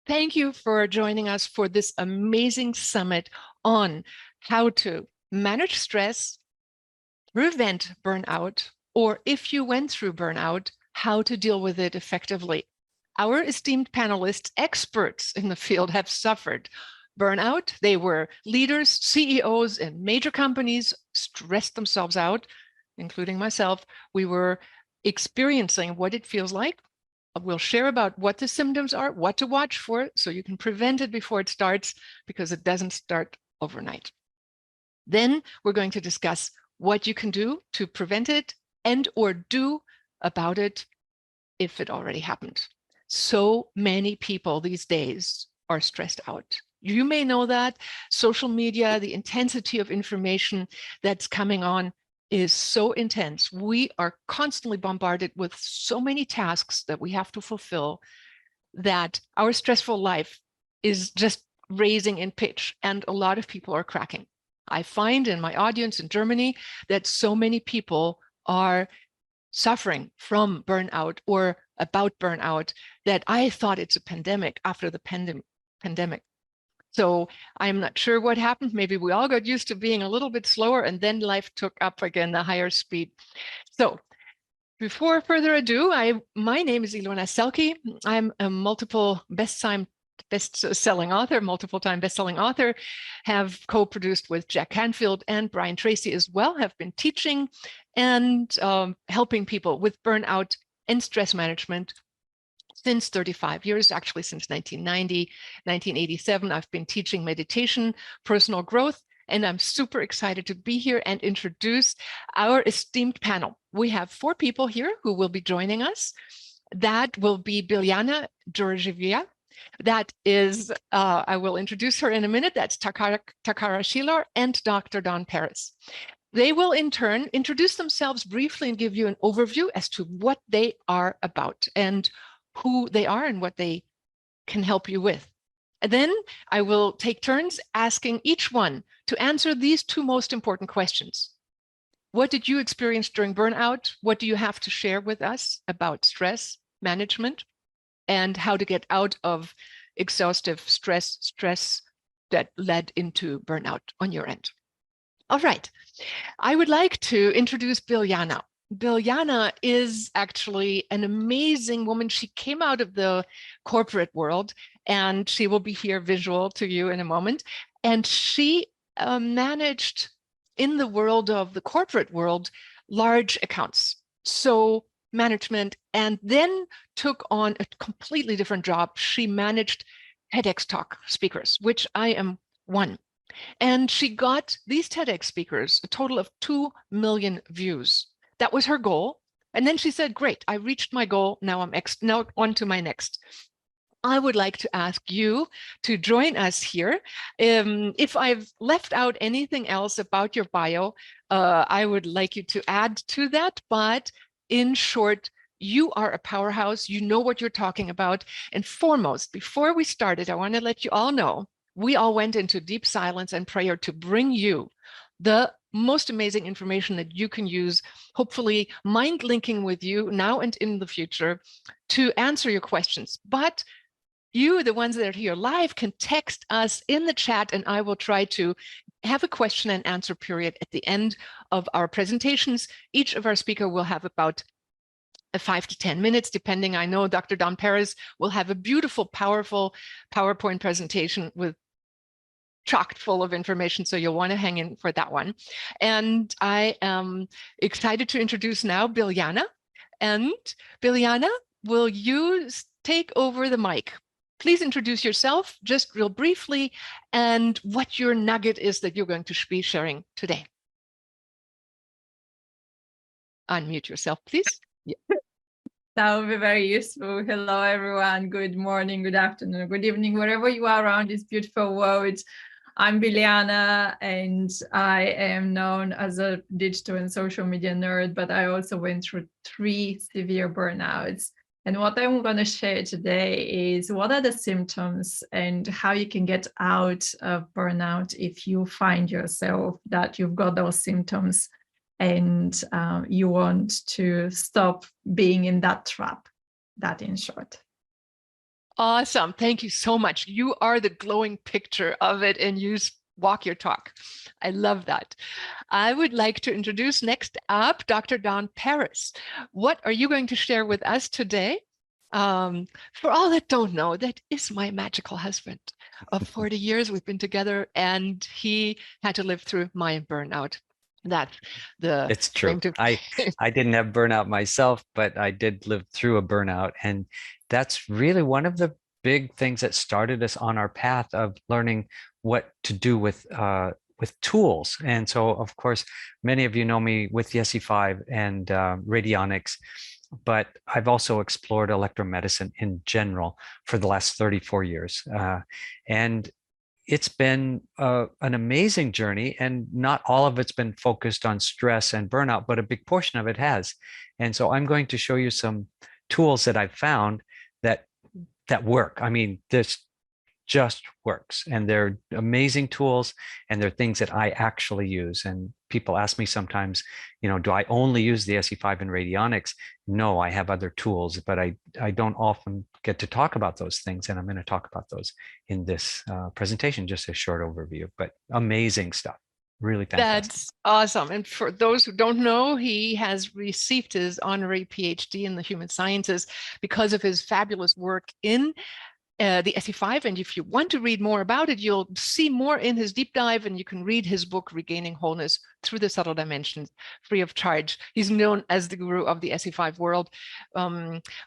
Thank you for joining us for this amazing summit on how to manage stress, prevent burnout, or if you went through burnout, how to deal with it effectively. Our esteemed panelists, experts in the field, have suffered burnout. They were leaders, CEOs in major companies, stressed themselves out, including myself. We were experiencing what it feels like. We'll share about what the symptoms are, what to watch for, so you can prevent it before it starts, because it doesn't start overnight. Then we're going to discuss what you can do to prevent it and or do about it if it already happened. So many people these days are stressed out. You may know that social media, the intensity of information that's coming on is so intense. We are constantly bombarded with so many tasks that we have to fulfill that our stressful life is just raising in pitch, and a lot of people are cracking. I find in my audience in Germany that so many people are suffering from burnout or about burnout that I thought it's a pandemic after the pandemic. So I'm not sure what happened. Maybe we all got used to being a little bit slower, and then life took up again the higher speed. So before further ado, my name is Ilona Selke. I'm a multiple best-selling author, multiple-time best-selling author, have co-produced with Jack Canfield and Brian Tracy as well, have been teaching and helping people with burnout and stress management since 35 years, actually since 1990, 1987. I've been teaching meditation, personal growth, and I'm super excited to be here and introduce our esteemed panel. We have 4 people here who will be joining us. That will be Biljana Georgieva. That is, I will introduce her in a minute. That's Takara Shilar and Dr. Don Paris. They will in turn introduce themselves briefly and give you an overview as to what they are about and who they are and what they can help you with. And then I will take turns asking each one to answer these 2 most important questions. What did you experience during burnout? What do you have to share with us about stress management and how to get out of exhaustive stress that led into burnout on your end? All right, I would like to introduce Biljana. Biljana is actually an amazing woman. She came out of the corporate world, and she will be here visual to you in a moment. And she managed in the world of the corporate world, large accounts, so management, and then took on a completely different job. She managed TEDx talk speakers, which I am one. And she got these TEDx speakers a total of 2 million views. That was her goal. And then she said, great, I reached my goal. Now now on to my next. I would like to ask you to join us here. If I've left out anything else about your bio, I would like you to add to that. But in short, you are a powerhouse. You know what you're talking about. And foremost, before we started, I want to let you all know, we all went into deep silence and prayer to bring you the most amazing information that you can use, hopefully mind linking with you now and in the future to answer your questions. But you, the ones that are here live, can text us in the chat, and I will try to have a question and answer period at the end of our presentations. Each of our speakers will have about 5 to 10 minutes, depending. I know Dr. Don Paris will have a beautiful, powerful PowerPoint presentation with chocked full of information, so you'll want to hang in for that one. And I am excited to introduce now Biljana. And Biljana, will you take over the mic? Please introduce yourself just real briefly and what your nugget is that you're going to be sharing today. Unmute yourself, please. Yeah. That would be very useful. Hello, everyone. Good morning, good afternoon, good evening, wherever you are around this beautiful world. I'm Biljana, and I am known as a digital and social media nerd, but I also went through 3 severe burnouts. And what I'm going to share today is what are the symptoms and how you can get out of burnout if you find yourself that you've got those symptoms and you want to stop being in that trap. That in short. Awesome. Thank you so much. You are the glowing picture of it, and you walk your talk. I love that. I would like to introduce next up Dr. Don Paris. What are you going to share with us today? For all that don't know, that is my magical husband. Of 40 years we've been together, and he had to live through my burnout. That's the It's true. claim to. I didn't have burnout myself, but I did live through a burnout. And that's really one of the big things that started us on our path of learning what to do with tools. And so, of course, many of you know me with the SE5 and radionics, but I've also explored electromedicine in general for the last 34 years. And it's been an amazing journey, and not all of it's been focused on stress and burnout, but a big portion of it has. And so I'm going to show you some tools that I've found that work. I mean, this just works, and they're amazing tools, and they're things that I actually use. And people ask me sometimes, do I only use the SE5 and radionics? No, I have other tools, but I don't often get to talk about those things, and I'm going to talk about those in this presentation, just a short overview. But amazing stuff, really fantastic. That's awesome. And for those who don't know, he has received his honorary PhD in the human sciences because of his fabulous work in the SE5. And if you want to read more about it, you'll see more in his deep dive, and you can read his book, Regaining Wholeness Through the Subtle Dimensions, free of charge. He's known as the guru of the SE5 world.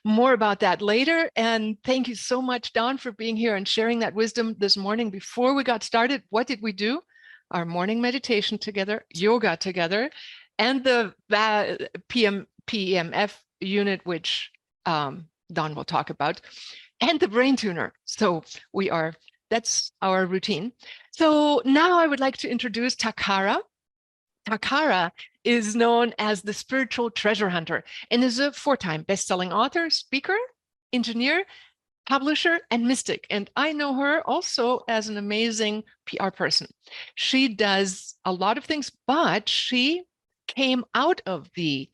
More about that later. And thank you so much, Don, for being here and sharing that wisdom this morning. Before we got started, what did we do? Our morning meditation together, yoga together, and the PEMF unit, which Don will talk about, and the brain tuner. So that's our routine. So now I would like to introduce Takara. Takara is known as the spiritual treasure hunter and is a 4-time best-selling author, speaker, engineer, publisher, and mystic. And I know her also as an amazing PR person. She does a lot of things, but she came out of the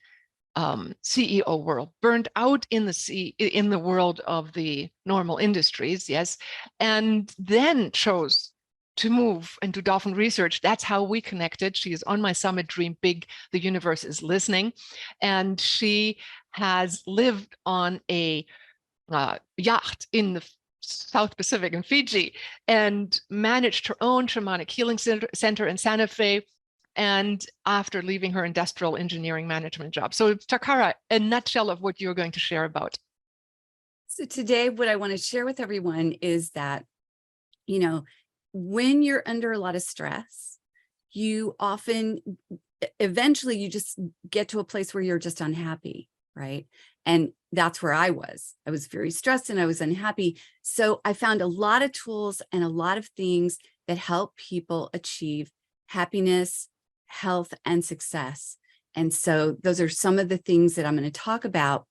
CEO world, burned out in the world of the normal industries, yes, and then chose to move into dolphin research. That's how we connected. She is on my summit, Dream Big, the universe is listening. And she has lived on a yacht in the South Pacific in Fiji and managed her own shamanic healing center in Santa Fe, and after leaving her industrial engineering management job. So Takara, a nutshell of what you're going to share about. So today, what I want to share with everyone is that, when you're under a lot of stress, you eventually you just get to a place where you're just unhappy, right? And that's where I was. I was very stressed and I was unhappy. So I found a lot of tools and a lot of things that help people achieve happiness, health, and success. And so those are some of the things that I'm going to talk about.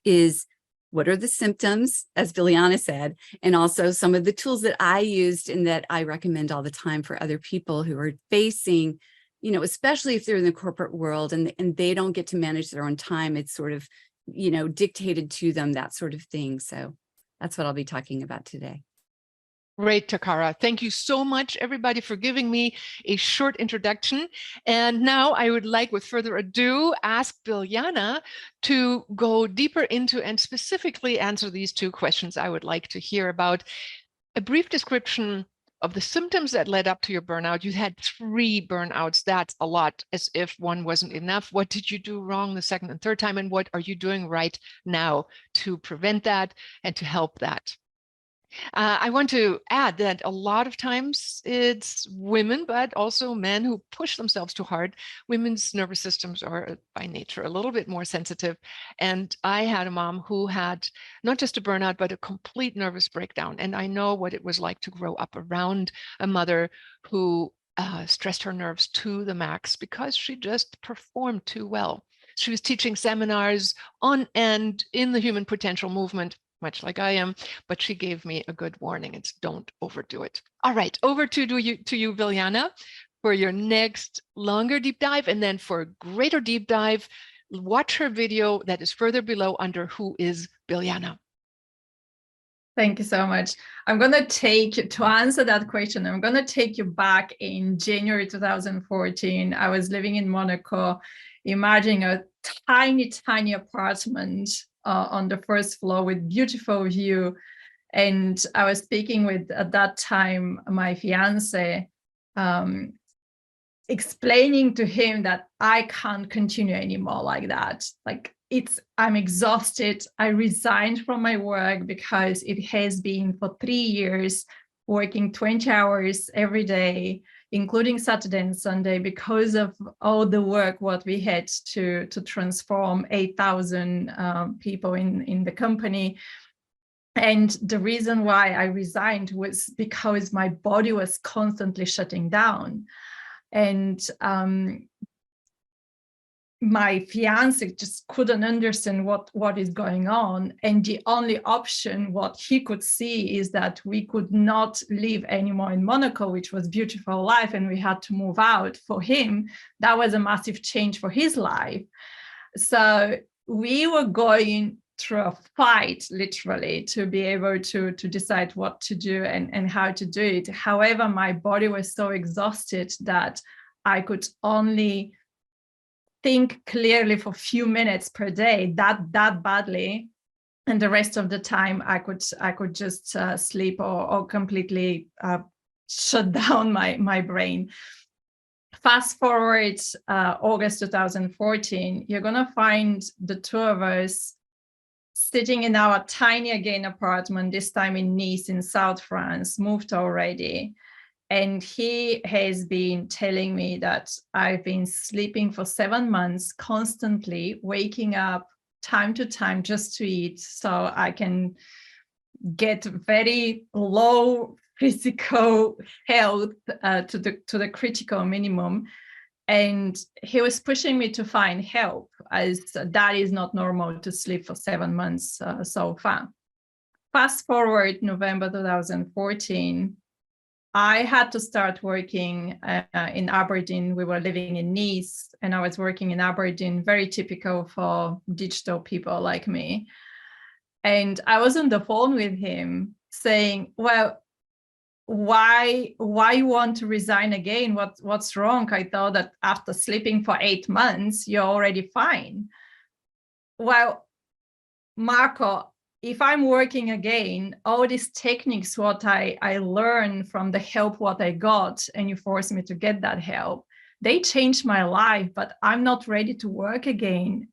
Is what are the symptoms, as Biliana said, and also some of the tools that I used and that I recommend all the time for other people who are facing, especially if they're in the corporate world and they don't get to manage their own time. It's sort of, dictated to them, that sort of thing. So that's what I'll be talking about today. Great, Takara. Thank you so much, everybody, for giving me a short introduction. And now I would like, with further ado, ask Biliana to go deeper into and specifically answer these 2 questions I would like to hear about. A brief description of the symptoms that led up to your burnout. You had 3 burnouts. That's a lot, as if one wasn't enough. What did you do wrong the second and third time? And what are you doing right now to prevent that and to help that? I want to add that a lot of times it's women, but also men who push themselves too hard. Women's nervous systems are by nature a little bit more sensitive. And I had a mom who had not just a burnout, but a complete nervous breakdown. And I know what it was like to grow up around a mother who stressed her nerves to the max because she just performed too well. She was teaching seminars on and in the human potential movement, much like I am, but she gave me a good warning. It's don't overdo it. All right, over to you, Biliana, for your next longer deep dive. And then for a greater deep dive, watch her video that is further below under Who is Biliana? Thank you so much. I'm going to answer that question, I'm going to take you back in January 2014. I was living in Monaco. Imagine a tiny apartment on the first floor with beautiful view. And I was speaking with, at that time, my fiance, explaining to him that I can't continue anymore like that. Like, I'm exhausted. I resigned from my work because it has been for 3 years working 20 hours every day, including Saturday and Sunday, because of all the work what we had to transform 8,000 people in the company. And the reason why I resigned was because my body was constantly shutting down. And my fiance just couldn't understand what is going on. And the only option what he could see is that we could not live anymore in Monaco, which was beautiful life, and we had to move out. For him, that was a massive change for his life. So we were going through a fight, literally, to be able to decide what to do and how to do it. However, my body was so exhausted that I could only think clearly for a few minutes per day, that badly, and the rest of the time I could just sleep or completely shut down my brain. Fast forward August 2014, you're gonna find the two of us sitting in our tiny again apartment, this time in Nice in South France, moved already. And he has been telling me that I've been sleeping for 7 months, constantly waking up time to time just to eat, so I can get very low physical health to the critical minimum. And he was pushing me to find help, as that is not normal to sleep for 7 months so far. Fast forward November 2014, I had to start working in Aberdeen. We were living in Nice, and I was working in Aberdeen, very typical for digital people like me. And I was on the phone with him saying, well, why you want to resign again? What's wrong? I thought that after sleeping for 8 months, you're already fine. Well, Marco, if I'm working again, all these techniques, what I learned from the help, what I got, and you forced me to get that help, they changed my life, but I'm not ready to work again.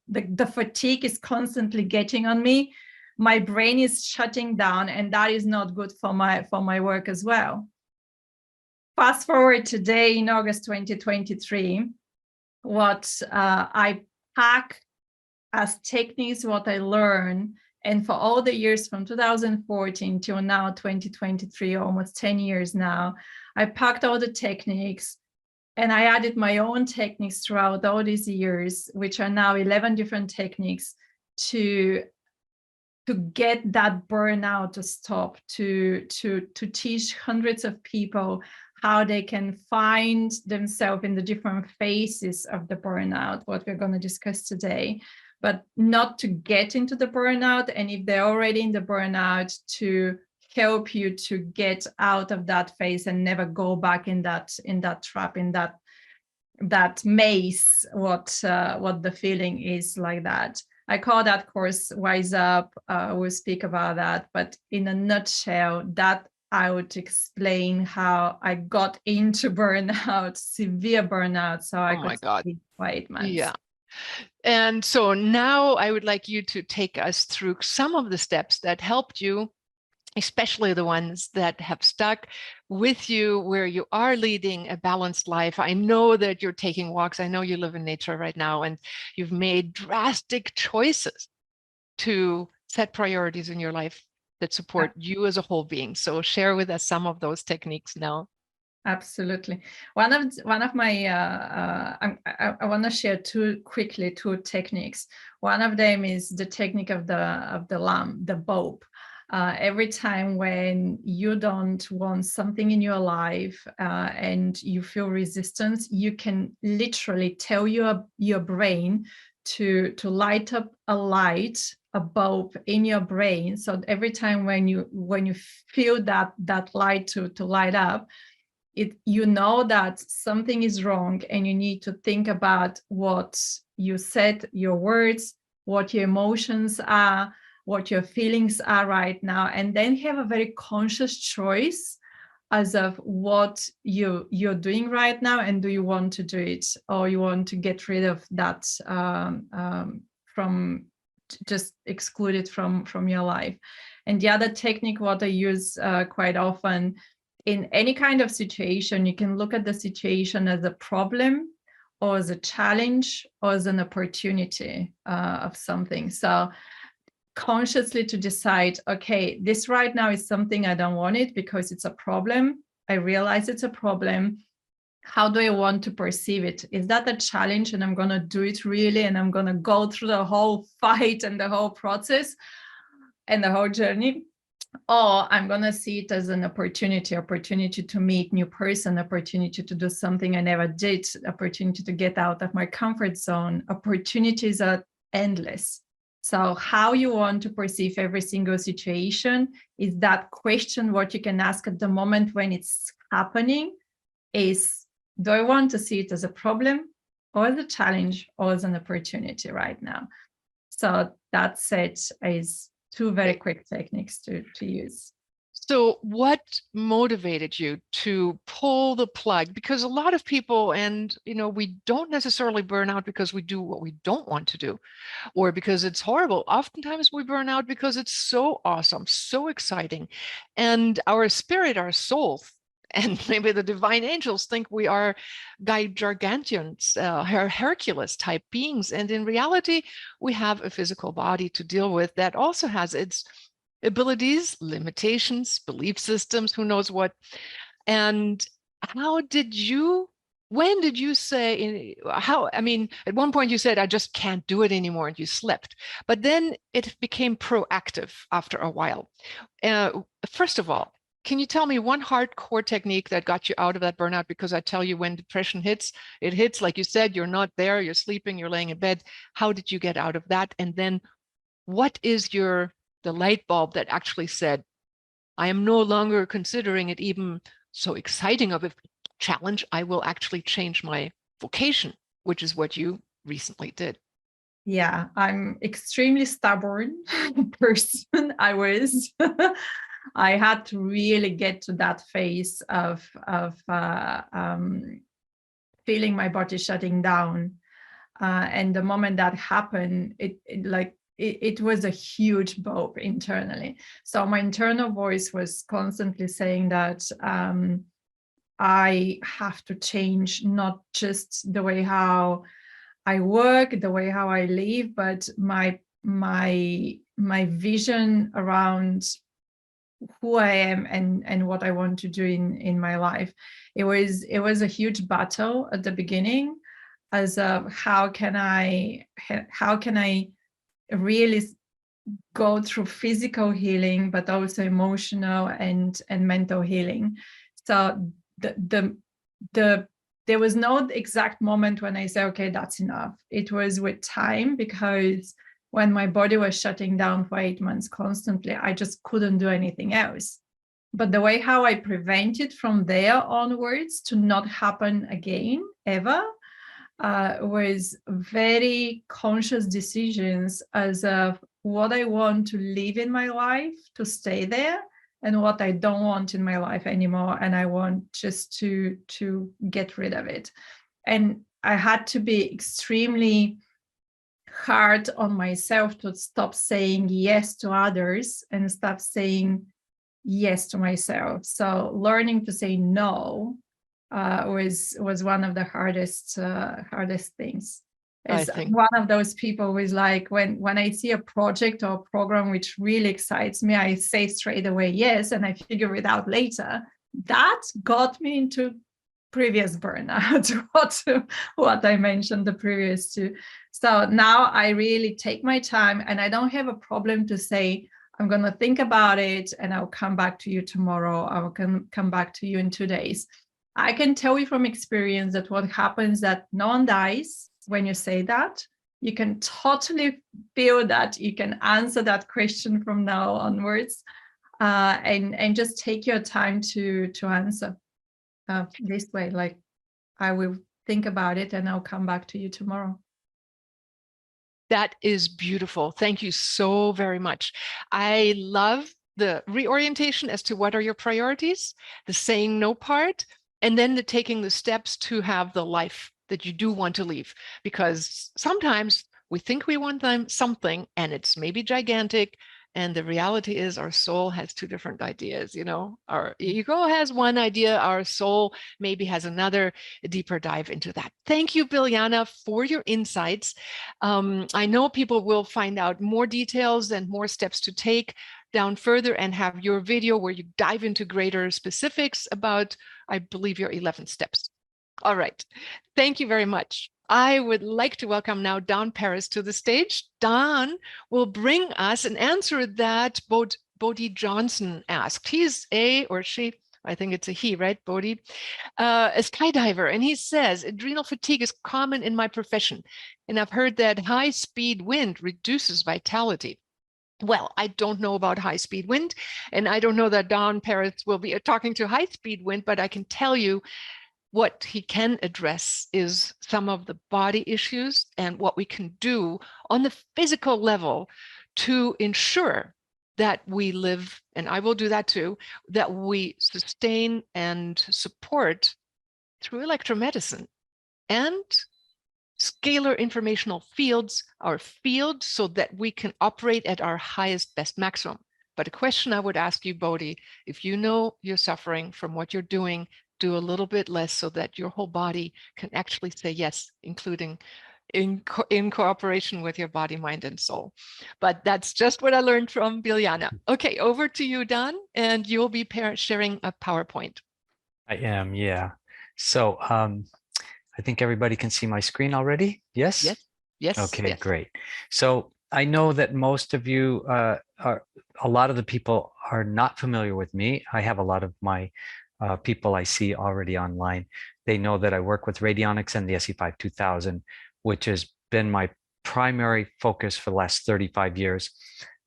The fatigue is constantly getting on me. My brain is shutting down, and that is not good for my work as well. Fast forward today in August 2023, what I pack as techniques, what I learned, and for all the years from 2014 till now, 2023, almost 10 years now, I packed all the techniques and I added my own techniques throughout all these years, which are now 11 different techniques to get that burnout to stop, to teach hundreds of people how they can find themselves in the different phases of the burnout, what we're going to discuss today, but not to get into the burnout. And if they're already in the burnout, to help you to get out of that phase and never go back in that trap, in that maze, what the feeling is like that. I call that course Wise Up. We'll speak about that, but in a nutshell, that I would explain how I got into burnout, severe burnout, so I could sleep for 8 months. Yeah. And so now I would like you to take us through some of the steps that helped you, especially the ones that have stuck with you, where you are leading a balanced life. I know that you're taking walks. I know you live in nature right now, and you've made drastic choices to set priorities in your life that support you as a whole being. So share with us some of those techniques now. Absolutely. One of my I want to share two techniques. One of them is the technique of the lamp, the bulb. Every time when you don't want something in your life and you feel resistance, you can literally tell your brain to light up a light, a bulb in your brain. So every time when you feel that light to light up, you know that something is wrong, and you need to think about what you said, your words, what your emotions are, what your feelings are right now, and then have a very conscious choice as of what you're doing right now, and do you want to do it, or you want to get rid of that, from just exclude it from your life. And the other technique what I use quite often in any kind of situation, you can look at the situation as a problem or as a challenge or as an opportunity of something. So consciously to decide, okay, this right now is something I don't want it because it's a problem. I realize it's a problem. How do I want to perceive it? Is that a challenge and I'm going to do it really, and I'm going to go through the whole fight and the whole process and the whole journey? Or I'm going to see it as an opportunity to meet new person, opportunity to do something I never did, opportunity to get out of my comfort zone. Opportunities are endless. So how you want to perceive every single situation is that question. What you can ask at the moment when it's happening is, do I want to see it as a problem or as a challenge or as an opportunity right now? So that's it, is two very quick techniques to use. So what motivated you to pull the plug? Because a lot of people, and we don't necessarily burn out because we do what we don't want to do, or because it's horrible. Oftentimes we burn out because it's so awesome, so exciting. And our spirit, our soul, and maybe the divine angels think we are gargantuans, Hercules type beings. And in reality, we have a physical body to deal with that also has its abilities, limitations, belief systems, who knows what. And when did you say, at one point you said, I just can't do it anymore, and you slept. But then it became proactive after a while. First of all, can you tell me one hardcore technique that got you out of that burnout? Because I tell you, when depression hits, it hits, like you said, you're not there, you're sleeping, you're laying in bed. How did you get out of that? And then what is the light bulb that actually said, I am no longer considering it even so exciting of a challenge, I will actually change my vocation, which is what you recently did. Yeah, I'm extremely stubborn person. I had to really get to that phase of feeling my body shutting down. And the moment that happened, it was a huge bulb internally. So my internal voice was constantly saying that I have to change, not just the way how I work, the way how I live, but my vision around who I am and what I want to do in my life. It was a huge battle at the beginning, as of how can I really go through physical healing, but also emotional and mental healing. So there was no exact moment when I said, okay, that's enough. It was with time, because when my body was shutting down for 8 months constantly, I just couldn't do anything else. But the way how I prevented from there onwards to not happen again ever was very conscious decisions as of what I want to live in my life to stay there, and what I don't want in my life anymore, and I want just to get rid of it. And I had to be extremely hard on myself to stop saying yes to others and stop saying yes to myself. So learning to say no was one of the hardest things. As one of those people who is like, when I see a project or a program which really excites me, I say straight away yes, and I figure it out later. That got me into previous burnout, what I mentioned the previous two. So now I really take my time, and I don't have a problem to say, I'm going to think about it and I'll come back to you tomorrow. I will come back to you in 2 days. I can tell you from experience that what happens, that no one dies when you say that. You can totally feel that you can answer that question from now onwards, and just take your time to answer this way. Like, I will think about it and I'll come back to you tomorrow. That is beautiful. Thank you so very much. I love the reorientation as to what are your priorities, the saying no part, and then the taking the steps to have the life that you do want to leave. Because sometimes we think we want something and it's maybe gigantic. And the reality is our soul has two different ideas. Our ego has one idea, our soul maybe has another. A deeper dive into that. Thank you, Biljana, for your insights. I know people will find out more details and more steps to take down further and have your video where you dive into greater specifics about, I believe, your 11 steps. All right. Thank you very much. I would like to welcome now Don Paris to the stage. Don will bring us an answer that Bodhi Johnson asked. He's a, or she, I think it's a he, right, Bodhi? A skydiver. And he says, adrenal fatigue is common in my profession. And I've heard that high-speed wind reduces vitality. Well, I don't know about high-speed wind, and I don't know that Don Paris will be talking to high-speed wind, but I can tell you what he can address is some of the body issues and what we can do on the physical level to ensure that we live, and I will do that too, that we sustain and support through electromedicine and scalar informational fields, our field, so that we can operate at our highest, best maximum. But a question I would ask you, Bodhi, if you know you're suffering from what you're doing, do a little bit less so that your whole body can actually say yes, including in cooperation with your body, mind, and soul. But that's just what I learned from Biljana. Okay, over to you, Don, and you'll be sharing a PowerPoint. I am, yeah. So I think everybody can see my screen already. Yes? Yes. Yes. Okay, yes. great. So I know that most of you a lot of the people are not familiar with me. I have a lot of my people I see already online. They know that I work with radionics and the SE5 2000, which has been my primary focus for the last 35 years.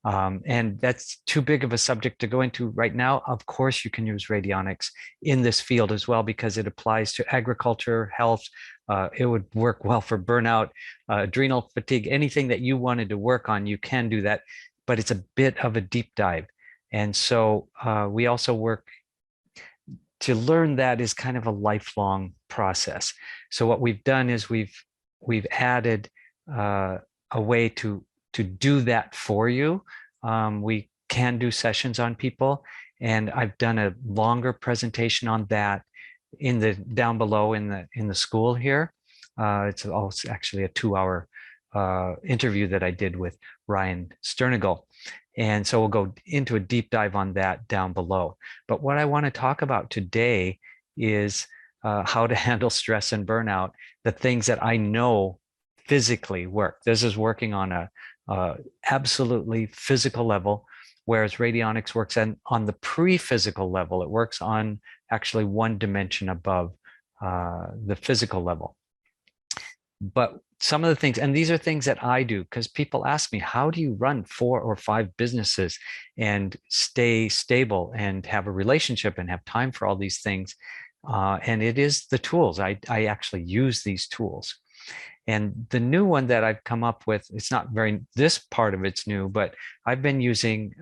And that's too big of a subject to go into right now. Of course, you can use radionics in this field as well because it applies to agriculture, health. It would work well for burnout, adrenal fatigue, anything that you wanted to work on, you can do that, but it's a bit of a deep dive. And so we also work to learn that is kind of a lifelong process. So what we've done is we've added a way to do that for you. We can do sessions on people, and I've done a longer presentation on that in the down below in the school here. It's also actually a 2-hour interview that I did with Ryan Sternigal. And so we'll go into a deep dive on that down below. But what I want to talk about today is how to handle stress and burnout, the things that I know physically work. This is working on a absolutely physical level, whereas radionics works on the pre-physical level. It works on actually one dimension above the physical level. But some of the things, and these are things that I do, because people ask me, how do you run 4 or 5 businesses and stay stable and have a relationship and have time for all these things? And it is the tools. I actually use these tools. And the new one that I've come up with, it's not this part of it's new, but I've been using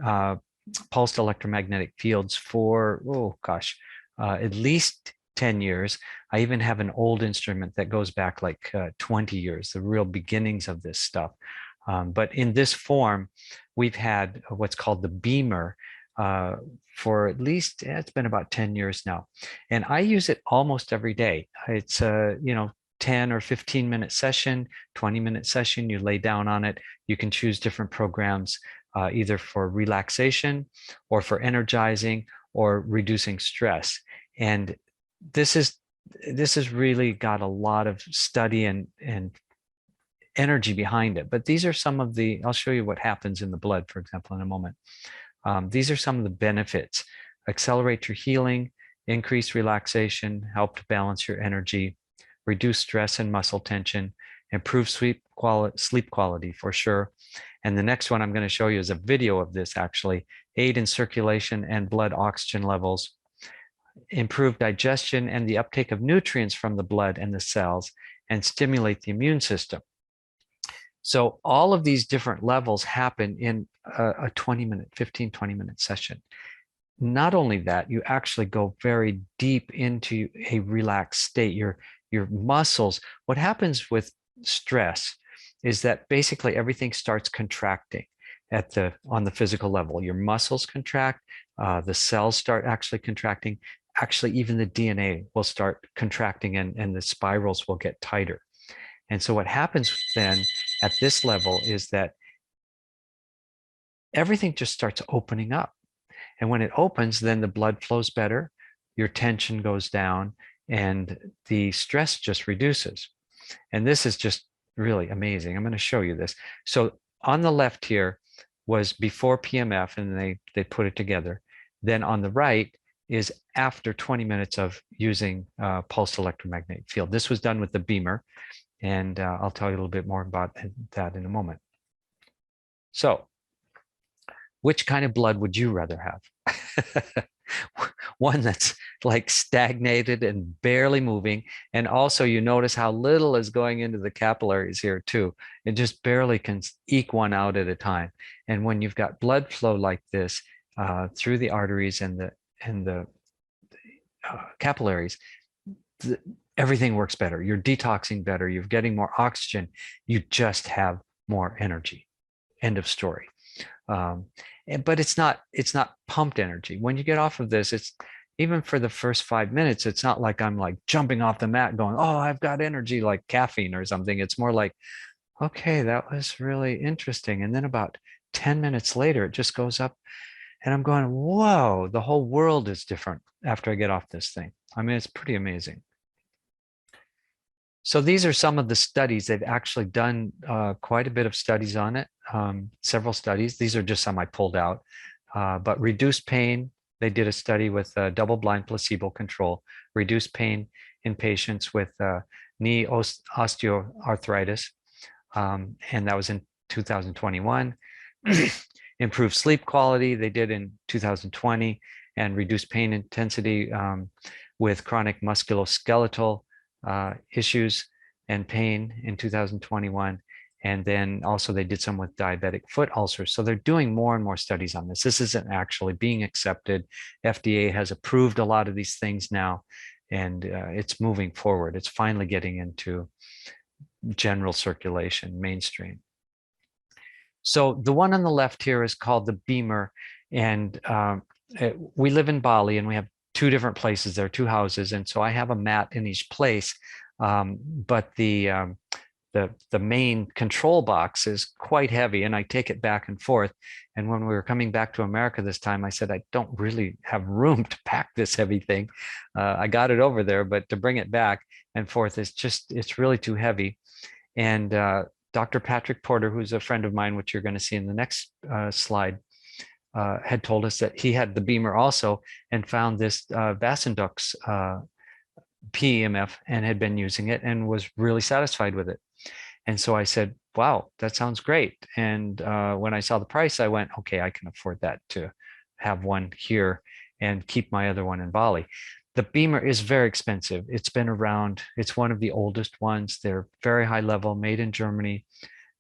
pulsed electromagnetic fields for, at least 10 years. I even have an old instrument that goes back like 20 years, the real beginnings of this stuff. But in this form, we've had what's called the beamer for at least, it's been about 10 years now. And I use it almost every day. It's a, 10 or 15-minute session, 20-minute session, you lay down on it. You can choose different programs, either for relaxation or for energizing or reducing stress. And this has really got a lot of study and energy behind it. But these are some of I'll show you what happens in the blood, for example, in a moment. These are some of the benefits. Accelerate your healing, increase relaxation, help to balance your energy, reduce stress and muscle tension, improve sleep quality for sure. And the next one I'm going to show you is a video of this actually. Aid in circulation and blood oxygen levels, improve digestion and the uptake of nutrients from the blood and the cells, and stimulate the immune system. So all of these different levels happen in a 20-minute, 15, 20-minute session. Not only that, you actually go very deep into a relaxed state. Your muscles, what happens with stress is that basically everything starts contracting on the physical level. Your muscles contract, the cells start actually contracting. Actually, even the DNA will start contracting and the spirals will get tighter. And so what happens then at this level is that everything just starts opening up. And when it opens, then the blood flows better, your tension goes down, and the stress just reduces. And this is just really amazing. I'm going to show you this. So on the left here was before PMF, and they put it together. Then on the right is after 20 minutes of using pulsed electromagnetic field. This was done with the beamer, and I'll tell you a little bit more about that in a moment. So, which kind of blood would you rather have? One that's like stagnated and barely moving. And also you notice how little is going into the capillaries here too. It just barely can eke one out at a time. And when you've got blood flow like this through the arteries and the capillaries, everything works better. You're detoxing better. You're getting more oxygen. You just have more energy. End of story. But it's not pumped energy. When you get off of this, it's even for the first 5 minutes, it's not like I'm like jumping off the mat going, oh, I've got energy like caffeine or something. It's more like, okay, that was really interesting. And then about 10 minutes later, it just goes up and I'm going, whoa, the whole world is different after I get off this thing. I mean, it's pretty amazing. So these are some of the studies. They've actually done quite a bit of studies on it, several studies. These are just some I pulled out. But reduced pain, they did a study with double-blind placebo control, reduced pain in patients with knee osteoarthritis, and that was in 2021. Improved sleep quality, they did in 2020, and reduced pain intensity with chronic musculoskeletal issues and pain in 2021. And then also they did some with diabetic foot ulcers. So they're doing more and more studies on this. This isn't actually being accepted. FDA has approved a lot of these things now, and it's moving forward. It's finally getting into general circulation, mainstream. So the one on the left here is called the Beamer. And we live in Bali and we have 2 different places there, 2 houses. And so I have a mat in each place. But the main control box is quite heavy and I take it back and forth. And when we were coming back to America this time, I said, I don't really have room to pack this heavy thing. I got it over there, but to bring it back and forth, it's really too heavy. And Dr. Patrick Porter, who's a friend of mine, which you're going to see in the next slide, had told us that he had the Beamer also and found this Vasendux PEMF and had been using it and was really satisfied with it. And so I said, wow, that sounds great. And when I saw the price, I went, okay, I can afford that to have one here and keep my other one in Bali. The Beamer is very expensive. It's been around. It's one of the oldest ones. They're very high level, made in Germany.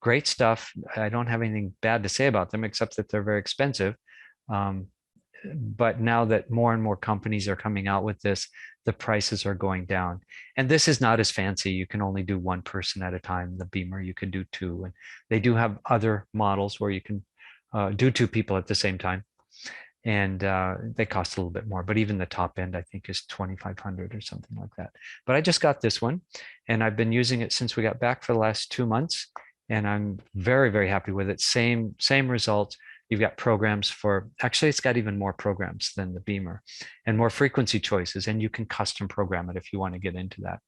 Great stuff. I don't have anything bad to say about them, except that they're very expensive. But now that more and more companies are coming out with this, the prices are going down. And this is not as fancy. You can only do 1 person at a time. The Beamer, you can do 2. And they do have other models where you can do 2 people at the same time. And they cost a little bit more, but even the top end I think is 2,500 or something like that. But I just got this one and I've been using it since we got back for the last 2 months, and I'm very, very happy with it. Same results. You've got programs for, actually it's got even more programs than the Beamer and more frequency choices, and you can custom program it if you want to get into that.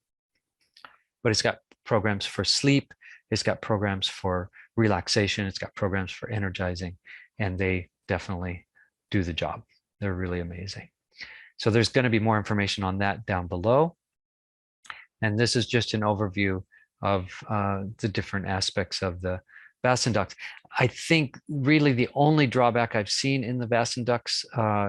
But it's got programs for sleep, it's got programs for relaxation, it's got programs for energizing, and they definitely do the job. They're really amazing. So there's going to be more information on that down below. And this is just an overview of the different aspects of the Bassin ducts. I think really the only drawback I've seen in the Bassin ducts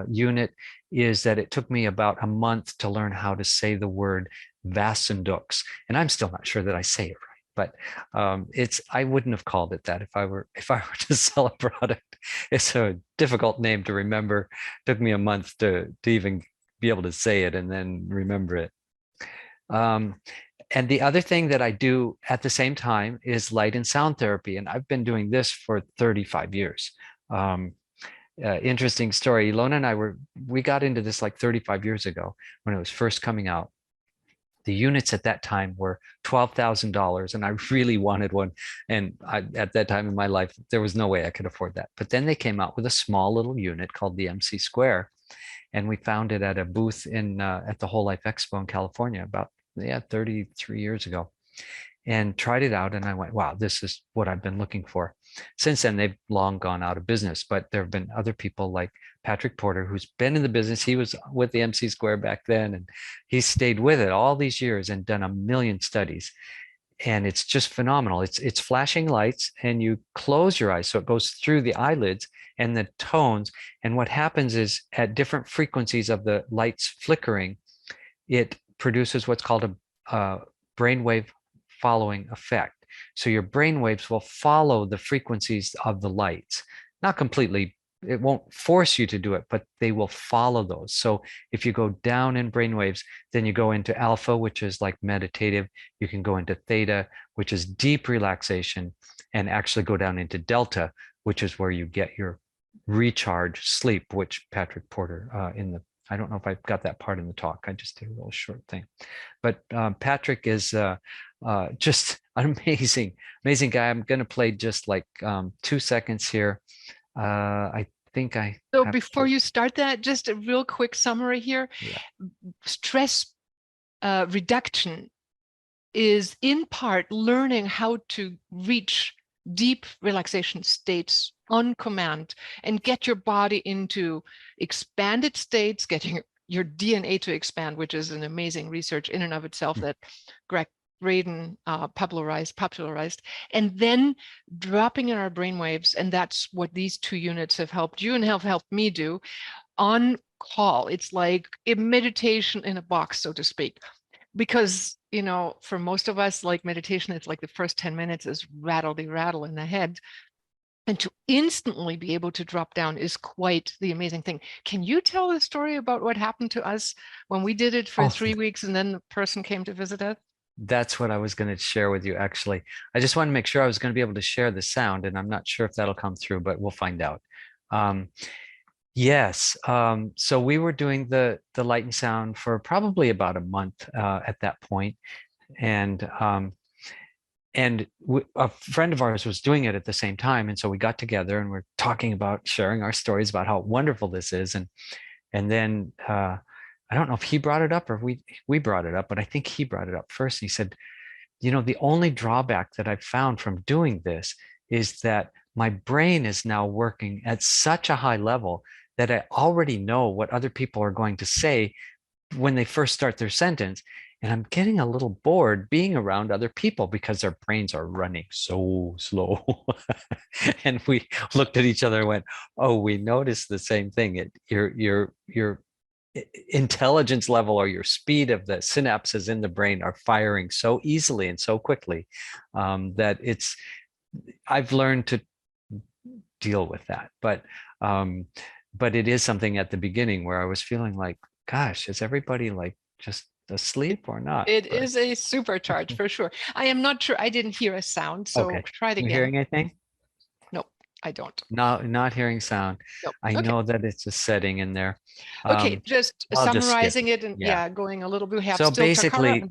unit is that it took me about a month to learn how to say the word Vassendux, and I'm still not sure that I say it right. But I wouldn't have called it that if I were to sell a product. It's a difficult name to remember. It took me a month to even be able to say it and then remember it. And the other thing that I do at the same time is light and sound therapy, and I've been doing this for 35 years. Interesting story. Ilona and we got into this like 35 years ago when it was first coming out. The units at that time were $12,000, and I really wanted one. And at that time in my life, there was no way I could afford that. But then they came out with a small little unit called the MC Square, and we found it at a booth at the Whole Life Expo in California about 33 years ago, and tried it out. And I went, wow, this is what I've been looking for. Since then, they've long gone out of business, but there have been other people like Patrick Porter, who's been in the business. He was with the MC Square back then, and he's stayed with it all these years and done a million studies. And it's just phenomenal. It's flashing lights, and you close your eyes, so it goes through the eyelids and the tones. And what happens is at different frequencies of the lights flickering, it produces what's called a brainwave following effect. So your brain waves will follow the frequencies of the lights, not completely. It won't force you to do it, but they will follow those. So if you go down in brain waves, then you go into alpha, which is like meditative. You can go into theta, which is deep relaxation, and actually go down into delta, which is where you get your recharge sleep, which Patrick Porter I don't know if I've got that part in the talk. I just did a little short thing. But Patrick is just an amazing guy. I'm going to play just like 2 seconds here. I think I. So before you start that, just a real quick summary here. Yeah. Stress reduction is in part learning how to reach deep relaxation states on command and get your body into expanded states, getting your DNA to expand, which is an amazing research in and of itself that Greg Braden popularized, and then dropping in our brainwaves. And that's what these two units have helped you and have helped me do on call. It's like a meditation in a box, so to speak. Because, for most of us, like meditation, it's like the first 10 minutes is rattle in the head. And to instantly be able to drop down is quite the amazing thing. Can you tell the story about what happened to us when we did it for 3 weeks and then the person came to visit us? That's what I was going to share with you, actually. I just wanted to make sure I was going to be able to share the sound, and I'm not sure if that'll come through, but we'll find out. Yes. So we were doing the light and sound for probably about a month at that point. And a friend of ours was doing it at the same time. And so we got together and we're talking about sharing our stories about how wonderful this is. And then I don't know if he brought it up or we brought it up, but I think he brought it up first. And he said, the only drawback that I've found from doing this is that my brain is now working at such a high level that I already know what other people are going to say when they first start their sentence. And I'm getting a little bored being around other people because their brains are running so slow. And we looked at each other and went, oh, we noticed the same thing. Your intelligence level or your speed of the synapses in the brain are firing so easily and so quickly that I've learned to deal with that. But it is something at the beginning where I was feeling like, gosh, is everybody like just asleep or not? It is a supercharge for sure. I am not sure. I didn't hear a sound. So okay. Try it again. You hearing anything? No, I don't. No, not hearing sound. Nope. I know that it's a setting in there. Okay, just summarizing it and going a little bit. So basically,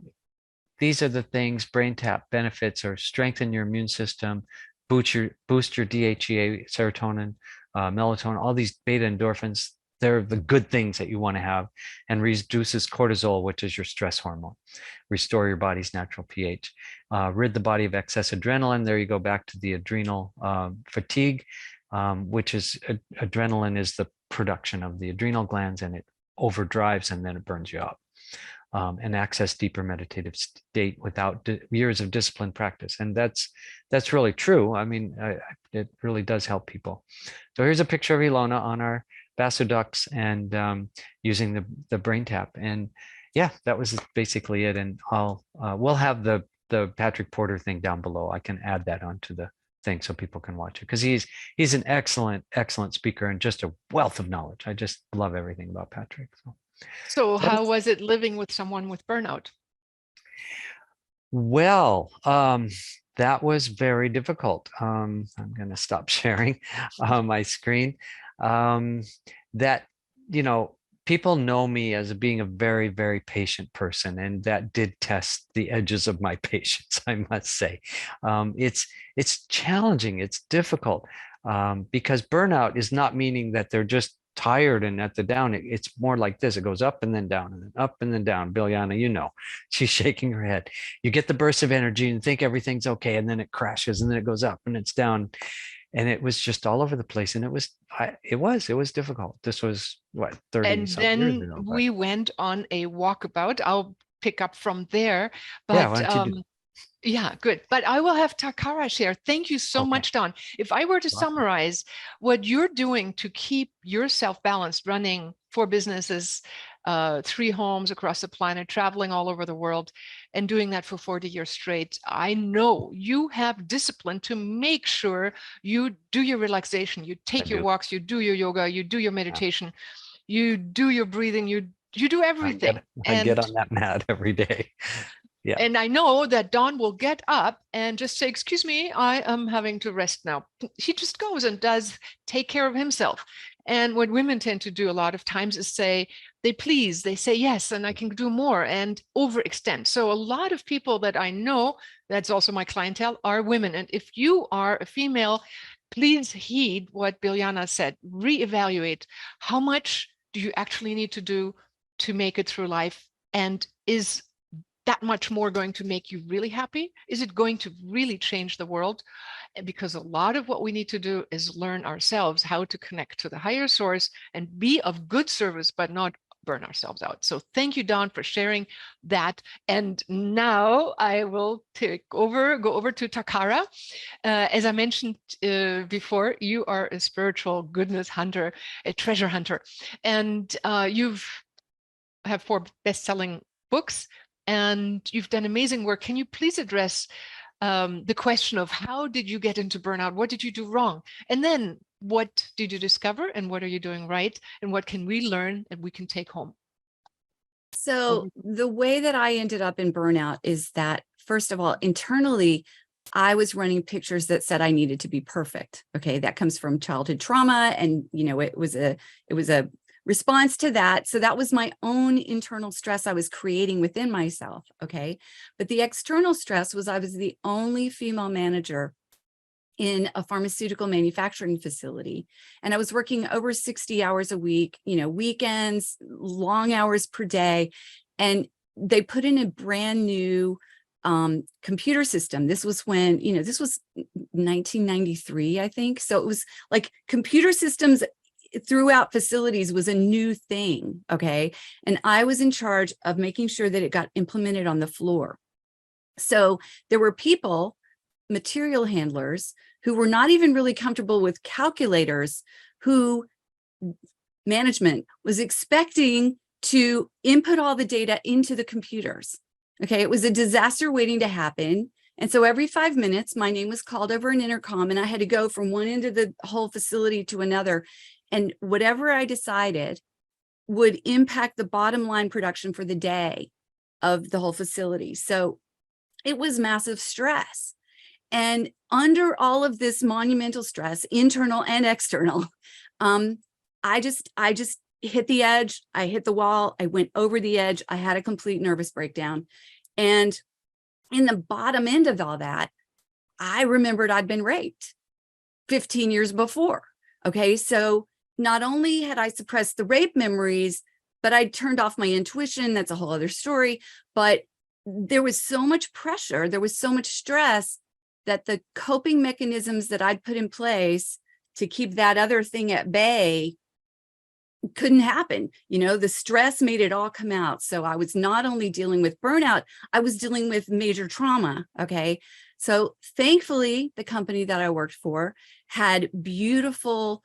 these are the things. Brain tap benefits are strengthen your immune system, boost your DHEA, serotonin, melatonin, all these beta endorphins. They're the good things that you want to have, and reduces cortisol, which is your stress hormone. Restore your body's natural pH. Rid the body of excess adrenaline. There you go back to the adrenal fatigue, which is adrenaline is the production of the adrenal glands, and it overdrives and then it burns you up. And access deeper meditative state without years of disciplined practice. And that's really true. I mean, it really does help people. So here's a picture of Ilona on our Basuducts and using the brain tap. And yeah, that was basically it. And we'll have the Patrick Porter thing down below. I can add that onto the thing so people can watch it, because he's an excellent speaker and just a wealth of knowledge. I just love everything about Patrick. So how was it living with someone with burnout? Well, that was very difficult. I'm going to stop sharing my screen. That, people know me as being a very, very patient person, and that did test the edges of my patience, I must say. It's challenging, it's difficult, because burnout is not meaning that they're just tired and at the down. It's more like this. It goes up and then down and then up and then down. Biljana, she's shaking her head. You get the burst of energy and think everything's okay, and then it crashes and then it goes up and it's down. And it was just all over the place. And it was difficult. This was what, 30 and some then years ago. We went on a walkabout. I'll pick up from there. But yeah, why don't you do yeah, good. But I will have Takara share. Thank you so much, Don. If I were to summarize what you're doing to keep yourself balanced, running 4 businesses, 3 homes across the planet, traveling all over the world, and doing that for 40 years straight, I know you have discipline to make sure you do your relaxation, you take your walks, you do your yoga, you do your meditation, you do your breathing, you do everything. I get on that mat every day. Yeah. And I know that Don will get up and just say, excuse me, I am having to rest now. He just goes and does take care of himself. And what women tend to do a lot of times is say, they say yes, and I can do more, and overextend. So a lot of people that I know, that's also my clientele, are women. And if you are a female, please heed what Biljana said, reevaluate how much do you actually need to do to make it through life, and is that much more going to make you really happy? Is it going to really change the world? Because a lot of what we need to do is learn ourselves how to connect to the higher source and be of good service, but not burn ourselves out. So thank you, Don, for sharing that. And now I will go over to Takara. As I mentioned before, you are a spiritual goodness hunter, a treasure hunter, and you have 4 best-selling books, and you've done amazing work. Can you please address the question of how did you get into burnout? What did you do wrong? And then what did you discover, and what are you doing right? And what can we learn and we can take home? So the way that I ended up in burnout is that, first of all, internally, I was running pictures that said I needed to be perfect. Okay, that comes from childhood trauma, and it was a response to that. So that was my own internal stress I was creating within myself. Okay. But the external stress was I was the only female manager in a pharmaceutical manufacturing facility. And I was working over 60 hours a week, weekends, long hours per day. And they put in a brand new computer system. This was when, this was 1993, I think. So it was like computer systems throughout facilities was a new thing. Okay. And I was in charge of making sure that it got implemented on the floor. So there were people, material handlers, who were not even really comfortable with calculators, who management was expecting to input all the data into the computers. Okay. It was a disaster waiting to happen. And so every 5 minutes, my name was called over an intercom, and I had to go from one end of the whole facility to another. And whatever I decided would impact the bottom line production for the day of the whole facility. So it was massive stress. And under all of this monumental stress, internal and external, I just hit the edge. I hit the wall. I went over the edge. I had a complete nervous breakdown. And in the bottom end of all that, I remembered I'd been raped 15 years before. Okay, so not only had I suppressed the rape memories, but I'd turned off my intuition. That's a whole other story. But there was so much pressure, there was so much stress, that the coping mechanisms that I'd put in place to keep that other thing at bay couldn't happen. The stress made it all come out. So I was not only dealing with burnout, I was dealing with major trauma. Okay. So thankfully, the company that I worked for had beautiful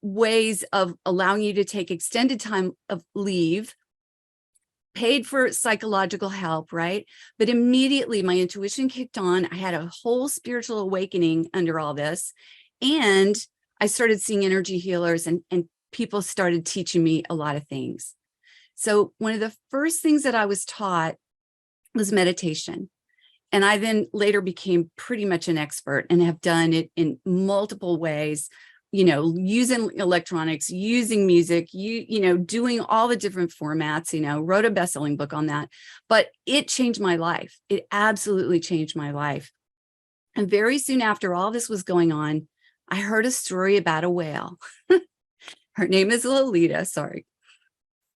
ways of allowing you to take extended time of leave, paid for psychological help, right? But immediately my intuition kicked on. I had a whole spiritual awakening under all this. And I started seeing energy healers, and people started teaching me a lot of things. So one of the first things that I was taught was meditation. And I then later became pretty much an expert and have done it in multiple ways, using electronics, using music, doing all the different formats, wrote a best-selling book on that. But it changed my life. It absolutely changed my life. And very soon after all this was going on, I heard a story about a whale. Her name is Lolita. Sorry.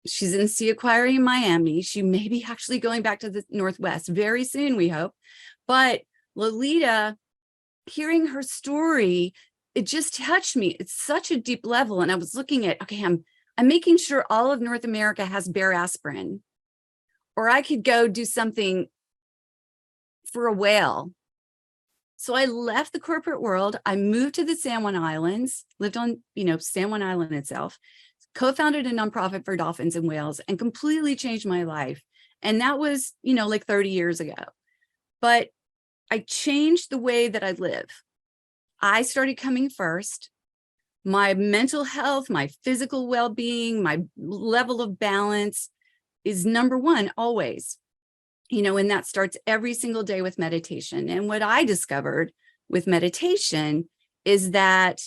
She's in Sea Aquarium in Miami. She may be actually going back to the Northwest very soon, we hope. But Lolita, hearing her story, it just touched me. It's such a deep level. And I was looking at, okay, I'm making sure all of North America has bear aspirin, or I could go do something for a whale. So I left the corporate world. I moved to the San Juan Islands, lived on, San Juan Island itself, co-founded a nonprofit for dolphins and whales, and completely changed my life. And that was, like 30 years ago. But I changed the way that I live. I started coming first. My mental health, my physical well-being, my level of balance is number one always. And that starts every single day with meditation. And what I discovered with meditation is that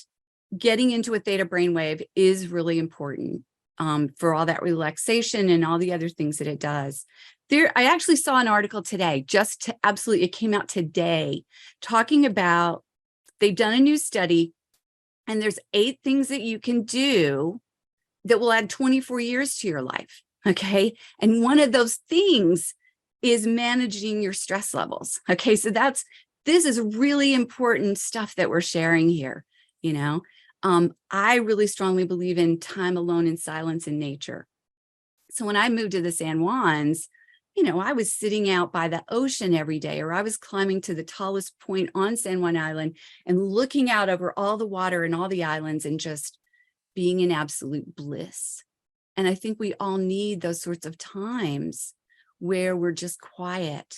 getting into a theta brainwave is really important for all that relaxation and all the other things that it does. I actually saw an article today, it came out today, talking about, they've done a new study, and there's 8 things that you can do that will add 24 years to your life. Okay. And one of those things is managing your stress levels. Okay. So this is really important stuff that we're sharing here. I really strongly believe in time alone in silence in nature. So when I moved to the San Juans, I was sitting out by the ocean every day, or I was climbing to the tallest point on San Juan Island and looking out over all the water and all the islands and just being in absolute bliss. And I think we all need those sorts of times where we're just quiet.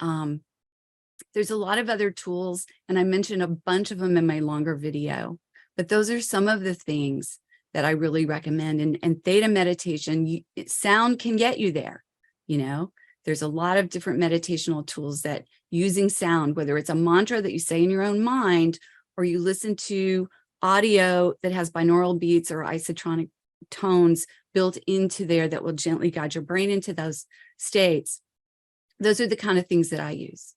There's a lot of other tools, and I mentioned a bunch of them in my longer video, but those are some of the things that I really recommend. And theta meditation, sound can get you there. There's a lot of different meditational tools that using sound, whether it's a mantra that you say in your own mind, or you listen to audio that has binaural beats or isotronic tones built into there that will gently guide your brain into those states. Those are the kind of things that I use.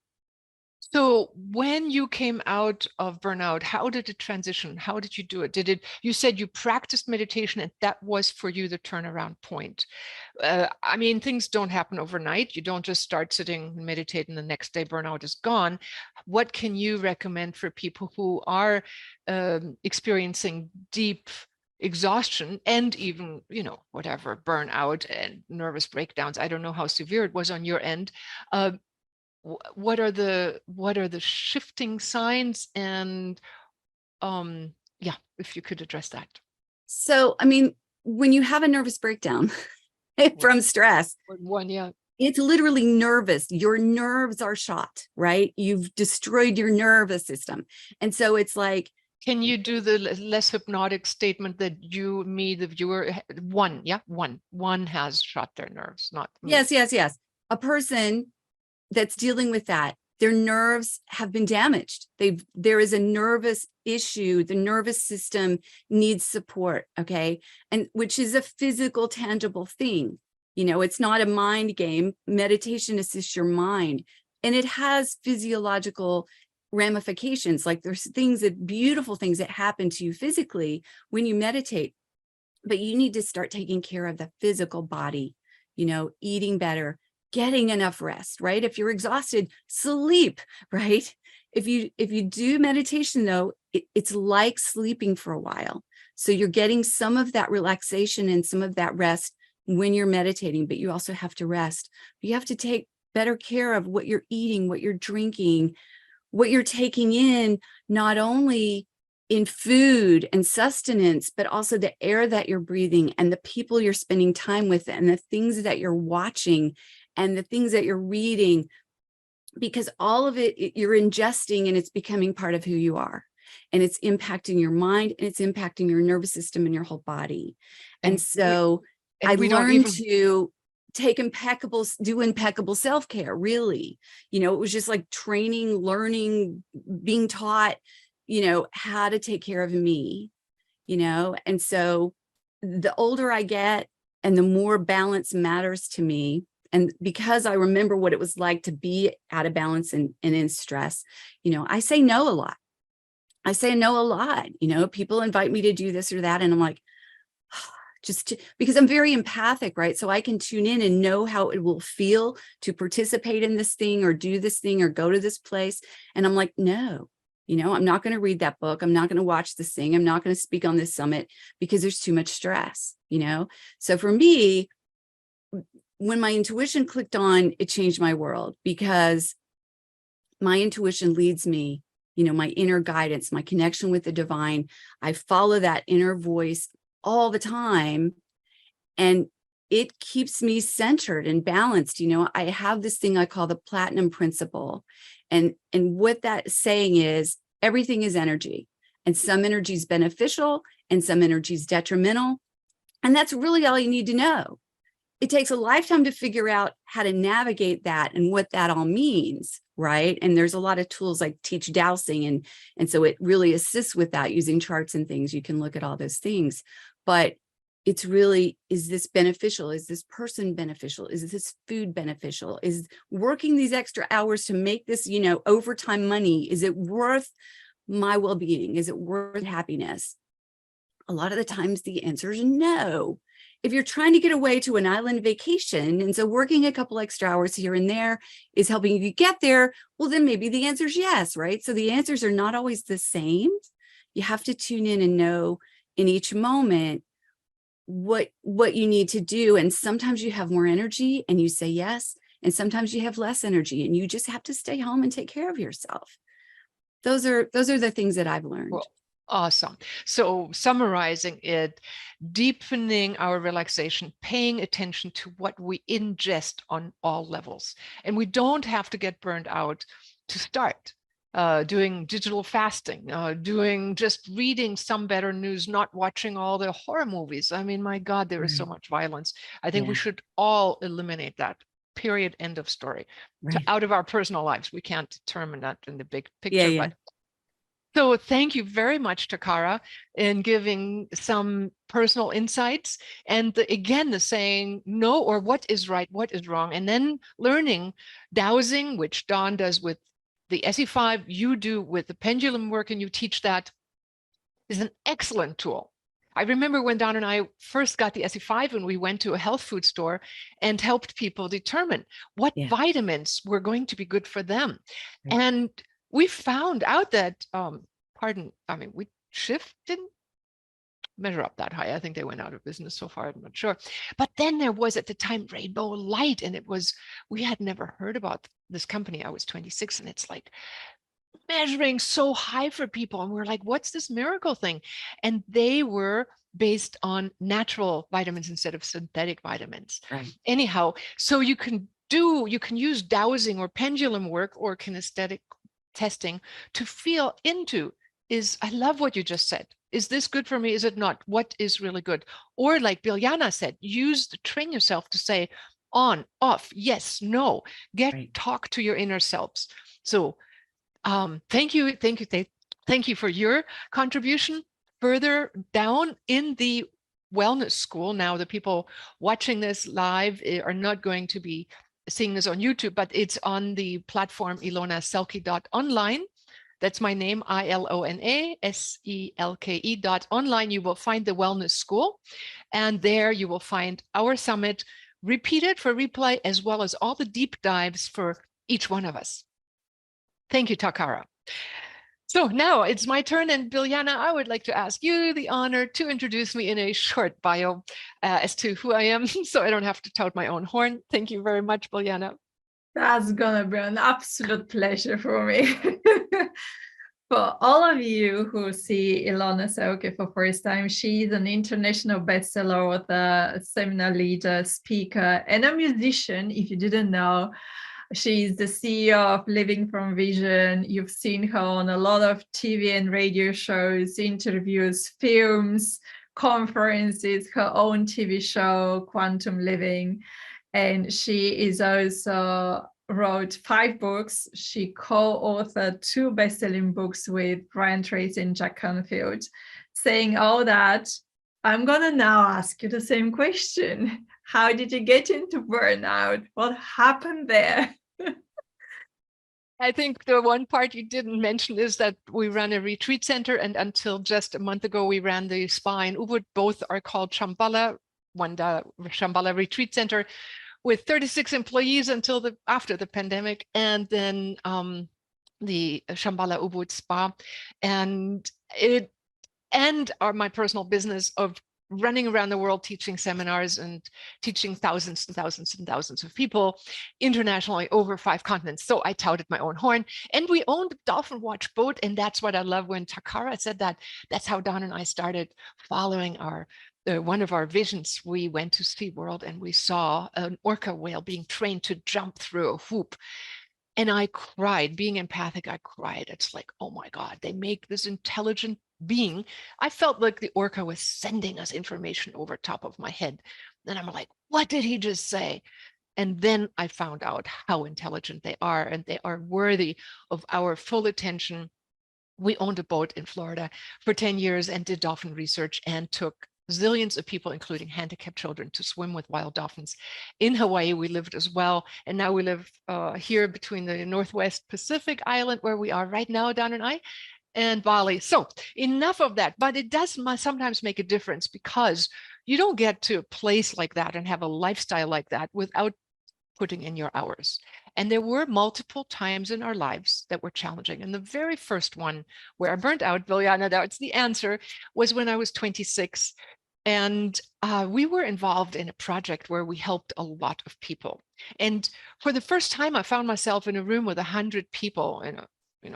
So when you came out of burnout, how did it transition? How did you do it? You said you practiced meditation and that was for you the turnaround point. Things don't happen overnight. You don't just start sitting and meditate and the next day burnout is gone. What can you recommend for people who are experiencing deep exhaustion and even, whatever, burnout and nervous breakdowns? I don't know how severe it was on your end. What are the shifting signs? And if you could address that. So, when you have a nervous breakdown from stress, it's literally nervous. Your nerves are shot, right? You've destroyed your nervous system. And so it's like, can you do the less hypnotic statement that the viewer, one has shot their nerves, not me. Yes. A person that's dealing with that, their nerves have been damaged. There is a nervous issue. The nervous system needs support. Okay. And which is a physical, tangible thing. It's not a mind game. Meditation assists your mind, and it has physiological ramifications. Like there's beautiful things that happen to you physically when you meditate, but you need to start taking care of the physical body, eating better, getting enough rest, right? If you're exhausted, sleep, right? If you do meditation though, it's like sleeping for a while. So you're getting some of that relaxation and some of that rest when you're meditating, but you also have to rest. You have to take better care of what you're eating, what you're drinking, what you're taking in, not only in food and sustenance, but also the air that you're breathing and the people you're spending time with and the things that you're watching and the things that you're reading, because all of it you're ingesting and it's becoming part of who you are. And it's impacting your mind and it's impacting your nervous system and your whole body. And so I learned to do impeccable self-care, really. You know, it was just like training, learning, being taught, you know, how to take care of me, you know. And so the older I get and the more balance matters to me, and because I remember what it was like to be out of balance and in stress, you know, I say no a lot. I say no a lot. You know, people invite me to do this or that, and I'm like, because I'm very empathic, right? So I can tune in and know how it will feel to participate in this thing or do this thing or go to this place. And I'm like, no, you know, I'm not going to read that book. I'm not going to watch this thing. I'm not going to speak on this summit because there's too much stress, you know? So for me, when my intuition clicked on, it changed my world, because my intuition leads me, you know, my inner guidance, my connection with the divine. I follow that inner voice all the time, and it keeps me centered and balanced. You know, I have this thing I call the platinum principle. And what that saying is, everything is energy, and some energy is beneficial and some energy is detrimental. And that's really all you need to know. It takes a lifetime to figure out how to navigate that and what that all means, right? And there's a lot of tools like teach dowsing, and so it really assists with that, using charts and things. You can look at all those things, but it's really, is this beneficial? Is this person beneficial? Is this food beneficial? Is working these extra hours to make this, you know, overtime money, is it worth my well-being? Is it worth happiness? A lot of the times the answer is no. If you're trying to get away to an island vacation, and so working a couple extra hours here and there is helping you get there, well, then maybe the answer is yes, right? So the answers are not always the same. You have to tune in and know in each moment what you need to do. And sometimes you have more energy and you say yes, and sometimes you have less energy and you just have to stay home and take care of yourself. Those are the things that I've learned. Well, awesome. So summarizing it, deepening our relaxation, paying attention to what we ingest on all levels. And we don't have to get burned out to start. Doing digital fasting, doing just reading some better news, not watching all the horror movies. I mean, my God, there is so much violence. I think we should all eliminate that. Period. End of story. Out of our personal lives. We can't determine that in the big picture. But so thank you very much, Takara, in giving some personal insights. And again, the saying no, or what is right, what is wrong, and then learning dowsing, which Dawn does with the SE5, you do with the pendulum work, and you teach that, is an excellent tool. I remember when Dawn and I first got the SE5 and we went to a health food store and helped people determine what vitamins were going to be good for them. And we found out that, Schiff didn't measure up that high. I think they went out of business so far, I'm not sure. But then there was at the time Rainbow Light, and we had never heard about this company. I was 26, and it's like measuring so high for people. And we're like, what's this miracle thing? And they were based on natural vitamins instead of synthetic vitamins. Anyhow, so you can use dowsing or pendulum work or kinesthetic testing to feel into, I love what you just said. Is this good for me? Is it not? What is really good? Or like Biljana said, train yourself to say on, off, yes, no, talk to your inner selves. So thank you for your contribution. Further down in the wellness school, now the people watching this live are not going to be seeing this on YouTube, but it's on the platform ilonaselke.online. That's my name, ILONASELKE.online. You will find the wellness school, and there you will find our summit repeated for replay, as well as all the deep dives for each one of us. Thank you, Takara. So now it's my turn, and Biljana, I would like to ask you the honor to introduce me in a short bio as to who I am, so I don't have to tout my own horn. Thank you very much, Biljana. That's gonna be an absolute pleasure for me. For all of you who see Ilona Seoke for first time, she's an international bestseller author, seminar leader, speaker, and a musician. If you didn't know, she's the CEO of Living from Vision. You've seen her on a lot of TV and radio shows, interviews, films, conferences, her own TV show, Quantum Living. And she is also wrote 5 books. She co-authored 2 best-selling books with Brian Tracy and Jack Canfield. Saying all that, I'm gonna now ask you the same question. How did you get into burnout? What happened there? I think the one part you didn't mention is that we run a retreat center, and until just a month ago, we ran the spa in Ubud. Both are called Shambhala, one the Shambhala Retreat Center, with 36 employees until after the pandemic, and then the Shambhala Ubud Spa, and my personal business of running around the world teaching seminars and teaching thousands and thousands and thousands of people internationally over 5 continents. So I touted my own horn, and we owned a Dolphin Watch boat, and that's what I love when Takara said that. That's how Don and I started following our one of our visions. We went to SeaWorld and we saw an orca whale being trained to jump through a hoop. And I cried, being empathic, I cried. It's like, oh my God, they make this intelligent being. I felt like the orca was sending us information over top of my head. And I'm like, what did he just say? And then I found out how intelligent they are, and they are worthy of our full attention. We owned a boat in Florida for 10 years and did dolphin research and took zillions of people, including handicapped children, to swim with wild dolphins. In Hawaii, we lived as well. And now we live here between the Northwest Pacific Island, where we are right now, Don and I, and Bali. So enough of that, but it does sometimes make a difference, because you don't get to a place like that and have a lifestyle like that without putting in your hours. And there were multiple times in our lives that were challenging. And the very first one where I burnt out, Biljana, that's the answer, was when I was 26. And we were involved in a project where we helped a lot of people. And for the first time, I found myself in a room with 100 people,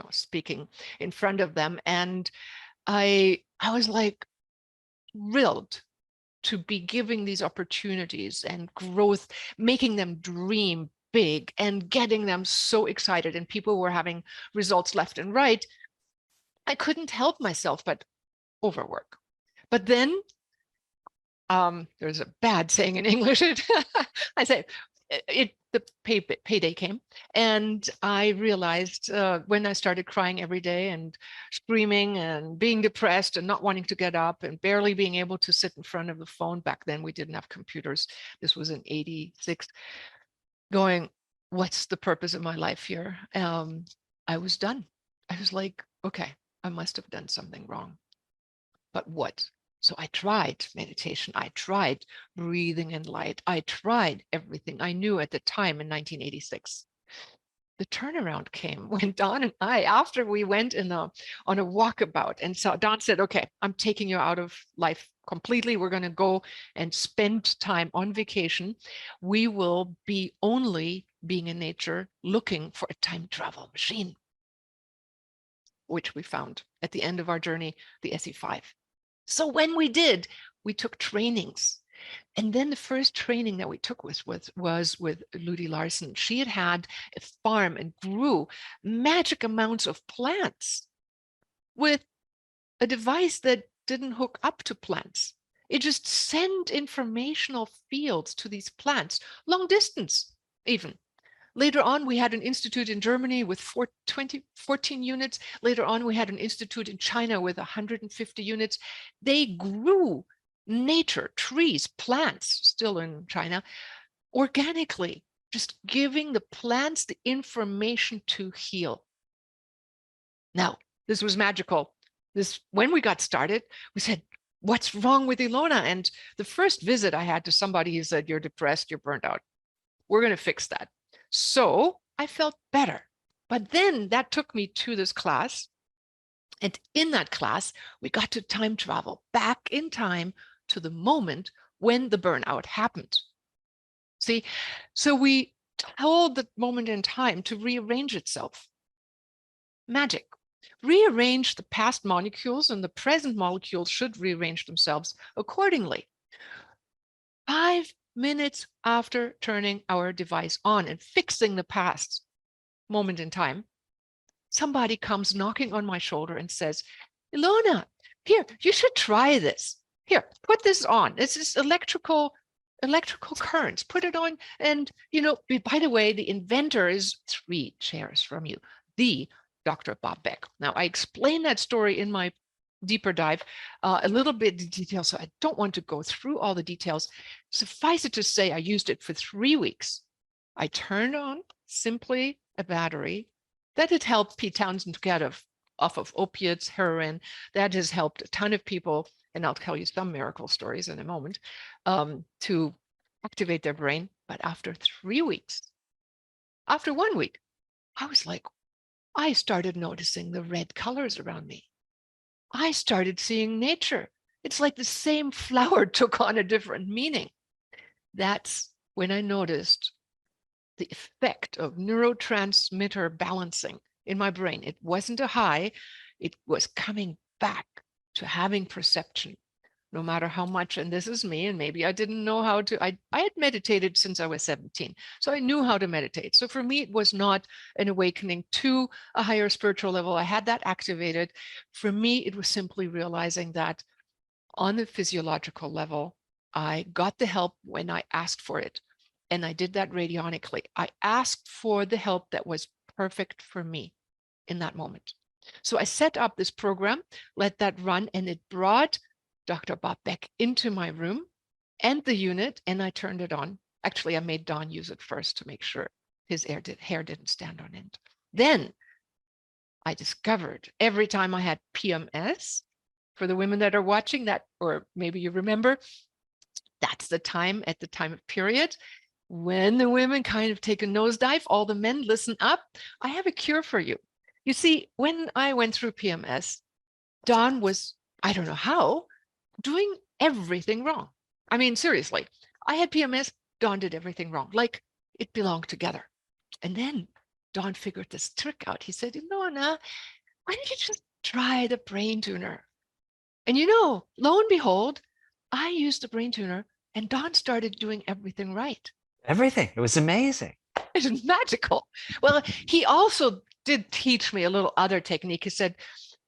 speaking in front of them. And I was like thrilled to be giving these opportunities and growth, making them dream big and getting them so excited. And people were having results left and right. I couldn't help myself but overwork. But then there's a bad saying in English. I say the payday came, and I realized when I started crying every day and screaming and being depressed and not wanting to get up and barely being able to sit in front of the phone. Back then we didn't have computers. This was in '86. Going, what's the purpose of my life here? I was done. I was like, okay, I must have done something wrong. But what? So I tried meditation. I tried breathing in light. I tried everything I knew at the time in 1986. The turnaround came when Don and I, after we went on a walkabout, and so Don said, okay, I'm taking you out of life completely. We're going to go and spend time on vacation. We will be only being in nature, looking for a time travel machine, which we found at the end of our journey, the SE5. So when we did, we took trainings. And then the first training that we took was with Ludi Larson. She had a farm and grew magic amounts of plants with a device that didn't hook up to plants. It just sent informational fields to these plants, long distance even. Later on, we had an institute in Germany with 14 units. Later on, we had an institute in China with 150 units. They grew nature, trees, plants, still in China, organically, just giving the plants the information to heal. Now, this was magical. When we got started, we said, what's wrong with Ilona? And the first visit I had to somebody, he said, you're depressed, you're burnt out. We're going to fix that. So I felt better. But then that took me to this class And in that class, we got to time travel back in time to the moment when the burnout happened. See, so we told the moment in time to rearrange itself. Magic. Rearrange the past molecules, and the present molecules should rearrange themselves accordingly. 5 minutes after turning our device on and fixing the past moment in time, somebody comes knocking on my shoulder and says, Ilona, here, you should try this. Here, put this on. This is electrical currents. Put it on. And, by the way, the inventor is 3 chairs from you, the Dr. Bob Beck. Now, I explain that story in my deeper dive a little bit in detail, so I don't want to go through all the details. Suffice it to say, I used it for 3 weeks. I turned on simply a battery. That had helped Pete Townsend to get off of opiates, heroin. That has helped a ton of people, and I'll tell you some miracle stories in a moment, to activate their brain. But after 3 weeks, after 1 week, I was like, I started noticing the red colors around me. I started seeing nature. It's like the same flower took on a different meaning. That's when I noticed the effect of neurotransmitter balancing in my brain. It wasn't a high, it was coming back to having perception, no matter how much, and this is me, and maybe I didn't know how to, I had meditated since I was 17, so I knew how to meditate. So for me, it was not an awakening to a higher spiritual level. I had that activated. For me, it was simply realizing that on the physiological level, I got the help when I asked for it. And I did that radionically. I asked for the help that was perfect for me in that moment. So I set up this program, let that run, and it brought Dr. Bob Beck into my room and the unit, and I turned it on. Actually, I made Don use it first to make sure his hair didn't stand on end. Then I discovered every time I had PMS, for the women that are watching that, or maybe you remember, that's the time at the time of period when the women kind of take a nosedive. All the men listen up. I have a cure for you. You see, when I went through PMS, Don was, I don't know how, doing everything wrong. I mean, seriously, I had PMS, Don did everything wrong, like it belonged together. And then Don figured this trick out. He said, Ilona, why don't you just try the brain tuner? And lo and behold, I used the brain tuner and Don started doing everything right. Everything. It was amazing. It was magical. Well, he also did teach me a little other technique. He said,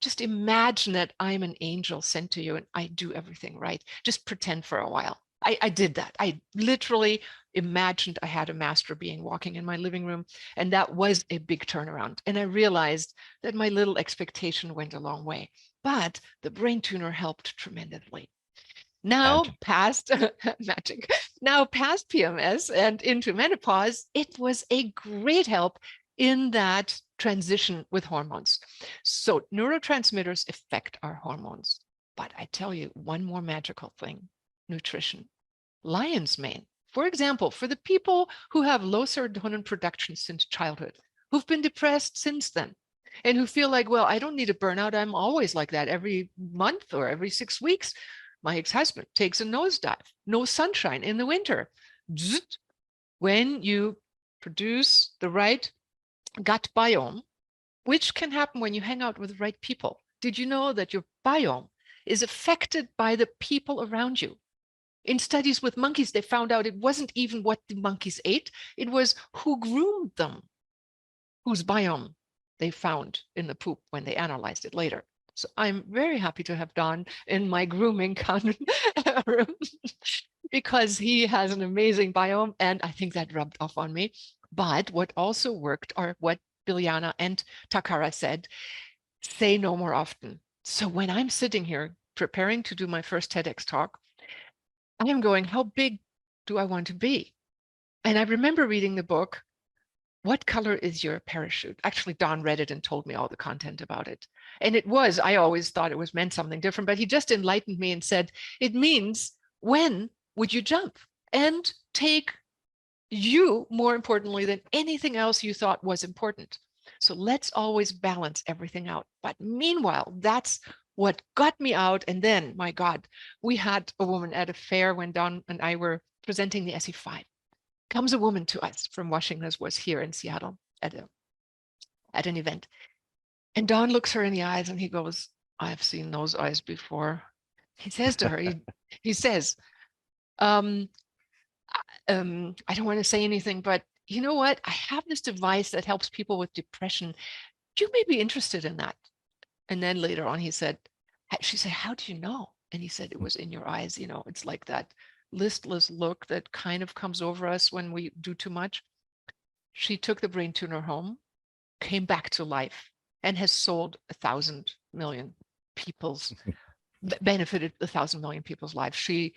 just imagine that I'm an angel sent to you and I do everything right. Just pretend for a while. I did that. I literally imagined I had a master being walking in my living room, and that was a big turnaround. And I realized that my little expectation went a long way, but the brain tuner helped tremendously. Now past magic, now past PMS and into menopause, it was a great help in that transition with hormones. So neurotransmitters affect our hormones. But I tell you one more magical thing, nutrition. Lion's mane, for example, for the people who have low serotonin production since childhood, who've been depressed since then, and who feel like, well, I don't need a burnout. I'm always like that every month or every 6 weeks. My ex-husband takes a nosedive, no sunshine in the winter. When you produce the right gut biome, which can happen when you hang out with the right people. Did you know that your biome is affected by the people around you? In studies with monkeys, they found out it wasn't even what the monkeys ate. It was who groomed them, whose biome they found in the poop when they analyzed it later. So I'm very happy to have Don in my grooming room because he has an amazing biome, and I think that rubbed off on me. But what also worked are what Biljana and Takara said, say no more often. So when I'm sitting here preparing to do my first TEDx talk, I am going, how big do I want to be? And I remember reading the book, What Color is Your Parachute? Actually, Don read it and told me all the content about it. And it was, I always thought it was meant something different, but he just enlightened me and said, it means, when would you jump and take you more importantly than anything else you thought was important? So let's always balance everything out. But meanwhile, that's what got me out. And then, my God, we had a woman at a fair when Don and I were presenting the SE5. Comes a woman to us from Washington, as was here in Seattle at an event. And Don looks her in the eyes and he goes, I've seen those eyes before. He says to her, he says, I don't want to say anything, but you know what? I have this device that helps people with depression. You may be interested in that. And then later on, she said, how do you know? And he said, it was in your eyes. You know, it's like that listless look that kind of comes over us when we do too much. She took the brain tuner home, came back to life, and has sold 1,000 million people's, benefited 1,000 million people's lives. She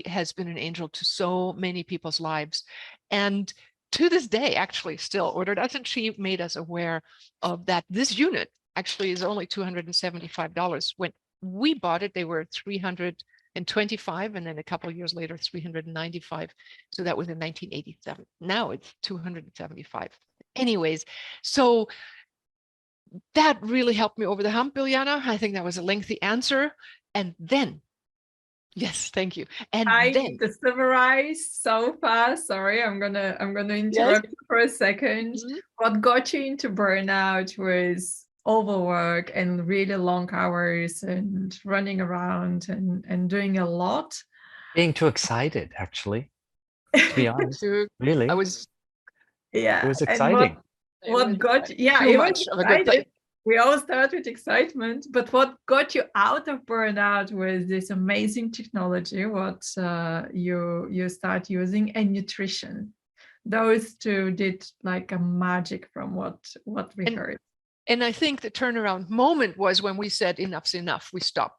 has been an angel to so many people's lives. And to this day, actually still ordered us, and she made us aware of that. This unit actually is only $275. When we bought it, they were $325, and then a couple of years later, $395. So that was in 1987. Now it's $275. Anyways, so that really helped me over the hump, Biljana. I think that was a lengthy answer. And then, yes, thank you. And I then, need to summarize so fast. Sorry, I'm gonna interrupt you for a second. Mhm. What got you into burnout was overwork and really long hours and running around and doing a lot. Being too excited, actually, to be honest. Really, I was Yeah. it was And exciting. what got you, yeah, too it much was of a good thing. exciting. We all start with excitement, but what got you out of burnout was this amazing technology, what you start using, and nutrition. Those two did like a magic from what we heard. And I think the turnaround moment was when we said enough's enough. We stop.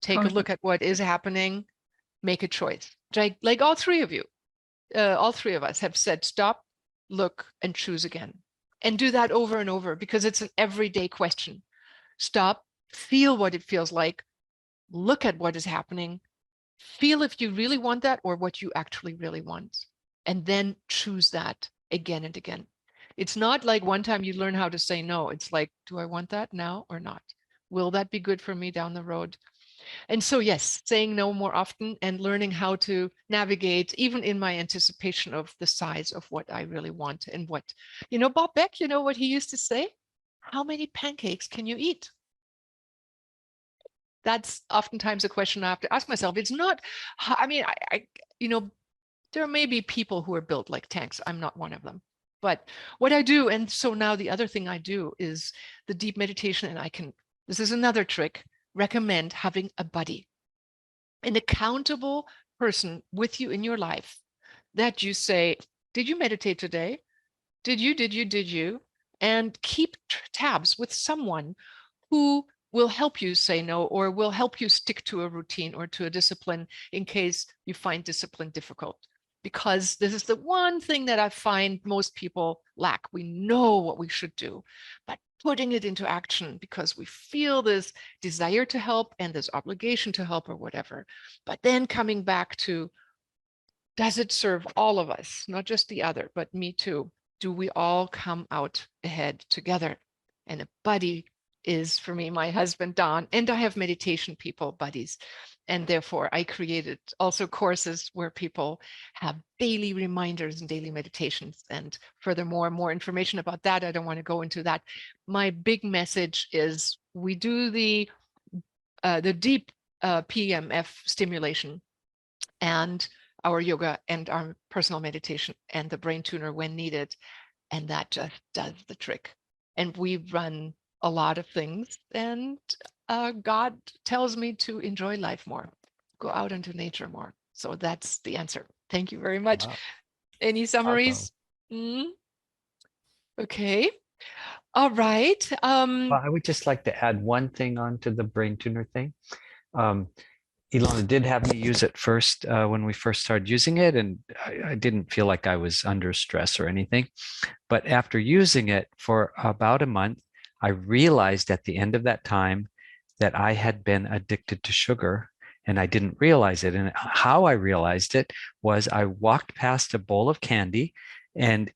Take a look at what is happening, make a choice. Like all three of you, all three of us have said stop, look, and choose again. And do that over and over, because it's an everyday question. Stop, feel what it feels like, look at what is happening, feel if you really want that or what you actually really want, and then choose that again and again. It's not like one time you learn how to say no. It's like, do I want that now or not? Will that be good for me down the road? And so, yes, saying no more often and learning how to navigate, even in my anticipation of the size of what I really want and what, Bob Beck, you know what he used to say? How many pancakes can you eat? That's oftentimes a question I have to ask myself. It's not, I mean, there may be people who are built like tanks. I'm not one of them. But what I do, and so now the other thing I do is the deep meditation, and this is another trick, recommend having a buddy, an accountable person with you in your life that you say, did you meditate today? Did you? And keep tabs with someone who will help you say no, or will help you stick to a routine or to a discipline in case you find discipline difficult. Because this is the one thing that I find most people lack. We know what we should do, but putting it into action, because we feel this desire to help and this obligation to help or whatever. But then coming back to, does it serve all of us, not just the other, but me too? Do we all come out ahead together? And a buddy is, for me, my husband, Don, and I have meditation people, buddies. And therefore, I created also courses where people have daily reminders and daily meditations. And furthermore, more information about that. I don't want to go into that. My big message is we do the deep PEMF stimulation and our yoga and our personal meditation and the brain tuner when needed. And that just does the trick. And we run a lot of things, and God tells me to enjoy life more, go out into nature more. So that's the answer. Thank you very much. Wow. Any summaries? Okay. All right. Well, I would just like to add one thing onto the brain tuner thing. Ilona did have me use it first when we first started using it, and I didn't feel like I was under stress or anything. But after using it for about a month, I realized at the end of that time that I had been addicted to sugar, and I didn't realize it. And how I realized it was I walked past a bowl of candy, and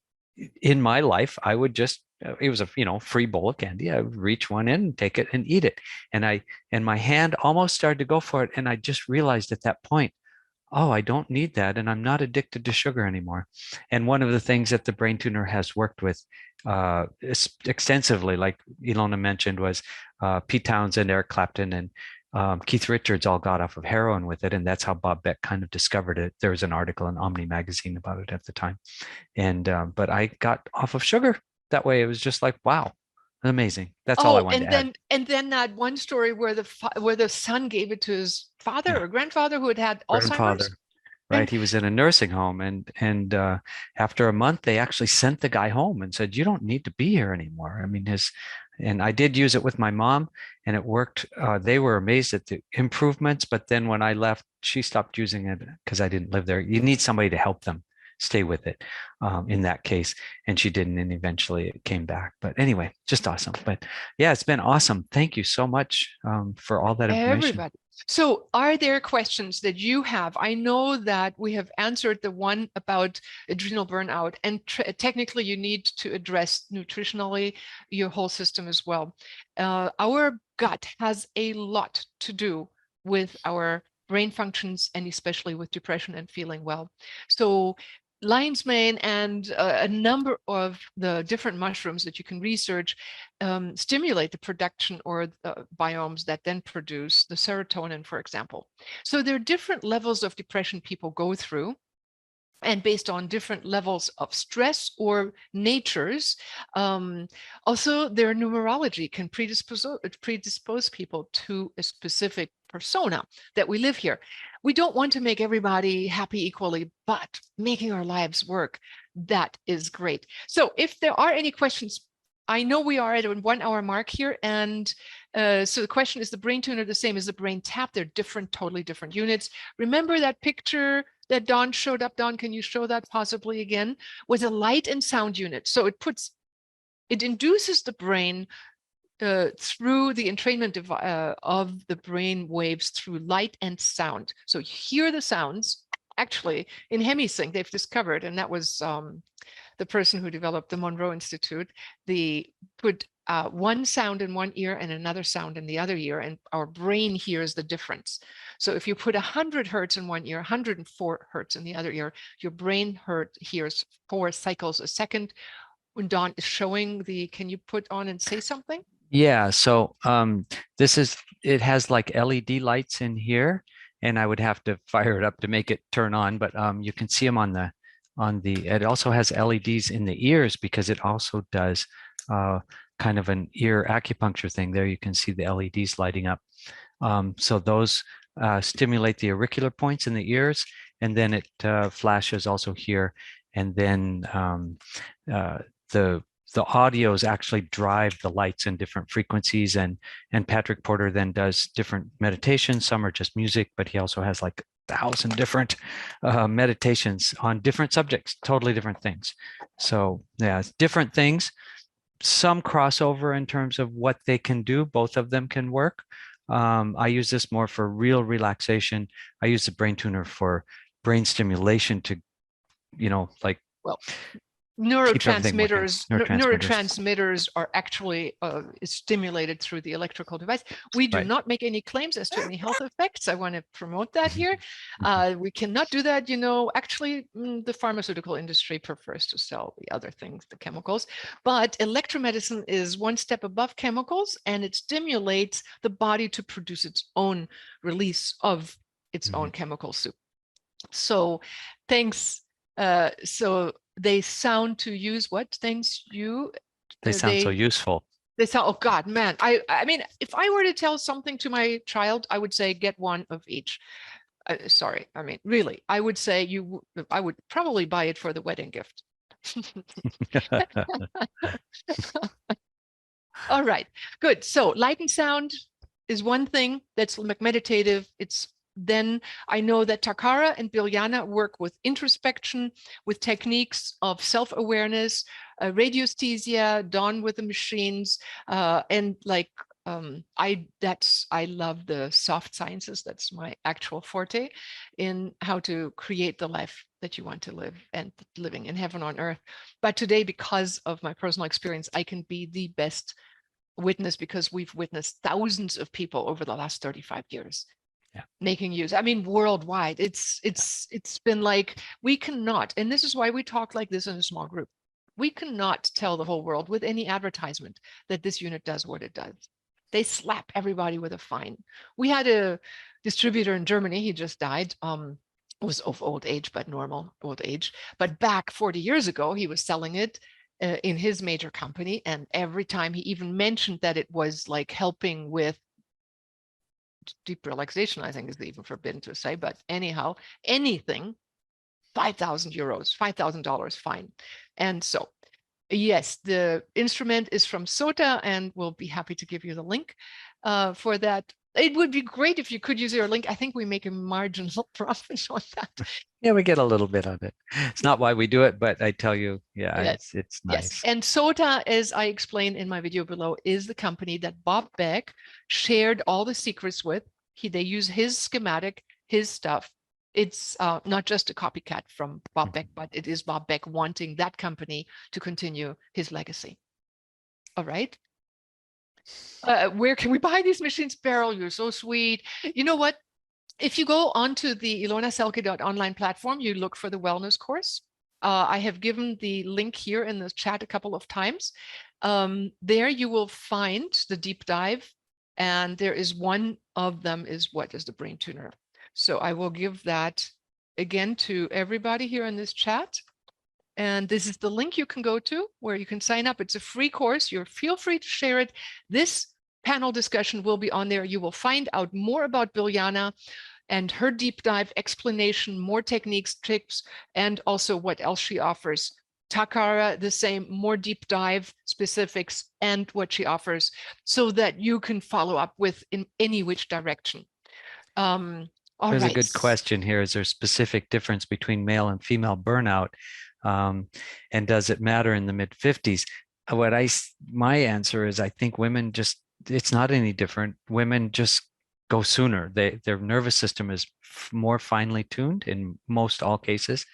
in my life, I would just, it was a, free bowl of candy. I would reach one in and take it and eat it. And my hand almost started to go for it. And I just realized at that point, oh, I don't need that. And I'm not addicted to sugar anymore. And one of the things that the brain tuner has worked with extensively, like Ilona mentioned, was Pete Townsend, Eric Clapton, and Keith Richards all got off of heroin with it. And that's how Bob Beck kind of discovered it. There was an article in Omni magazine about it at the time. And, but I got off of sugar that way. It was just like, wow, amazing. That's all I wanted to add. And then that one story where the son gave it to his father or grandfather who had Alzheimer's. Right. He was in a nursing home, and after a month, they actually sent the guy home and said, "You don't need to be here anymore." I mean, and I did use it with my mom, and it worked. They were amazed at the improvements, but then when I left, she stopped using it because I didn't live there. You need somebody to help them stay with it in that case, and she didn't, and eventually it came back. But anyway, just awesome. But yeah, it's been awesome. Thank you so much for all that information. Everybody. So are there questions that you have? I know that we have answered the one about adrenal burnout, and technically you need to address nutritionally your whole system as well. Our gut has a lot to do with our brain functions, and especially with depression and feeling well. So lion's mane and a number of the different mushrooms that you can research stimulate the production or the biomes that then produce the serotonin, for example. So there are different levels of depression people go through, and based on different levels of stress or natures. Also, their numerology can predispose people to a specific persona that we live here. We don't want to make everybody happy equally, but making our lives work, that is great. So if there are any questions, I know we are at a 1 hour mark here. And so the question, is the brain tuner the same as the brain tap? They're different, totally different units. Remember that picture that Dawn showed up? Dawn, can you show that possibly again? Was a light and sound unit. So it induces the brain through the entrainment of the brain waves through light and sound. So you hear the sounds. Actually, in HemiSync, they've discovered, and that was the person who developed the Monroe Institute, they put one sound in one ear and another sound in the other ear, and our brain hears the difference. So if you put 100 hertz in one ear, 104 hertz in the other ear, your brain hears 4 cycles a second. When Dawn is showing can you put on and say something? Yeah, so it has like LED lights in here, and I would have to fire it up to make it turn on, but you can see them it also has LEDs in the ears, because it also does kind of an ear acupuncture thing. There you can see the LEDs lighting up. So those stimulate the auricular points in the ears, and then it flashes also here, and then the audios actually drive the lights in different frequencies, and Patrick Porter then does different meditations. Some are just music, but he also has like 1,000 different meditations on different subjects, totally different things. So yeah, different things, some crossover in terms of what they can do. Both of them can work. I use this more for real relaxation. I use the brain tuner for brain stimulation to, well, neurotransmitters are actually stimulated through the electrical device. We do not make any claims as to any health effects. I want to promote that here. We cannot do that. Actually, the pharmaceutical industry prefers to sell the other things, the chemicals. But electromedicine is one step above chemicals, and it stimulates the body to produce its own release of its own chemical soup. So thanks. So they sound to use what things you they sound so useful. They sound, oh God, man. I mean, if I were to tell something to my child, I would say get one of each. Sorry, I mean, really, I would say I would probably buy it for the wedding gift. All right, good. So light and sound is one thing that's meditative. Then I know that Takara and Biljana work with introspection, with techniques of self-awareness, radiesthesia, Dawn with the machines, and like I love the soft sciences. That's my actual forte in how to create the life that you want to live and living in heaven on earth. But today, because of my personal experience, I can be the best witness, because we've witnessed thousands of people over the last 35 years making use. I mean, worldwide, it's been like, we cannot, and this is why we talk like this in a small group. We cannot tell the whole world with any advertisement that this unit does what it does. They slap everybody with a fine. We had a distributor in Germany, he just died, was of old age, but normal old age. But back 40 years ago, he was selling it in his major company. And every time he even mentioned that it was like helping with deep relaxation, I think is even forbidden to say, but anyhow, anything, 5,000 euros, $5,000 fine. And so, yes, the instrument is from SOTA, and we'll be happy to give you the link for that. It would be great if you could use your link. I think we make a marginal profit on that. Yeah, we get a little bit of it. It's not why we do it, but I tell you, it's nice. Yes, and SOTA, as I explained in my video below, is the company that Bob Beck shared all the secrets with. They use his schematic, his stuff. It's not just a copycat from Bob Beck, but it is Bob Beck wanting that company to continue his legacy. All right. Where can we buy these machines? Beryl, you're so sweet. You know what? If you go onto the ilonaselke.online platform, you look for the wellness course. I have given the link here in the chat a couple of times. There you will find the deep dive, and there is one of them is what is the brain tuner. So I will give that again to everybody here in this chat. And this is the link you can go to where you can sign up. It's a free course. Feel free to share it. This panel discussion will be on there. You will find out more about Biljana and her deep dive explanation, more techniques, tips, and also what else she offers. Takara, the same, more deep dive specifics and what she offers, so that you can follow up with in any which direction. There's a good question here. Is there a specific difference between male and female burnout? And does it matter in the mid-50s? My answer is, I think women just, it's not any different. Women just go sooner. Their nervous system is more finely tuned in most all cases.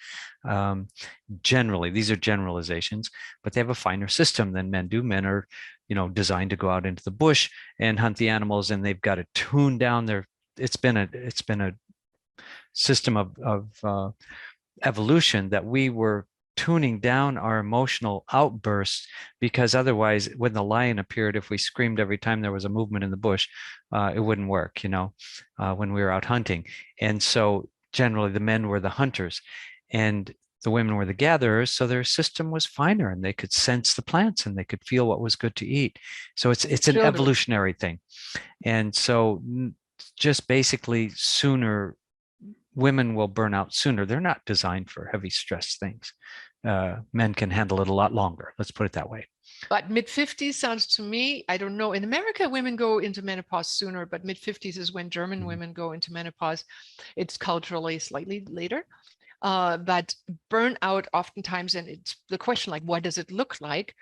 Generally, these are generalizations, but they have a finer system than men do. Men are, designed to go out into the bush and hunt the animals, and they've got to tune down their. It's been a system of evolution that we were tuning down our emotional outbursts, because otherwise, when the lion appeared, if we screamed every time there was a movement in the bush, it wouldn't work, when we were out hunting. And so generally the men were the hunters and the women were the gatherers. So their system was finer, and they could sense the plants and they could feel what was good to eat. So it's an evolutionary thing. And so just basically sooner, women will burn out sooner. They're not designed for heavy stress things. Men can handle it a lot longer. Let's put it that way. But mid-50s sounds to me, I don't know. In America, women go into menopause sooner, but mid-50s is when German women go into menopause. It's culturally slightly later. But burnout oftentimes, and it's the question, like, what does it look like,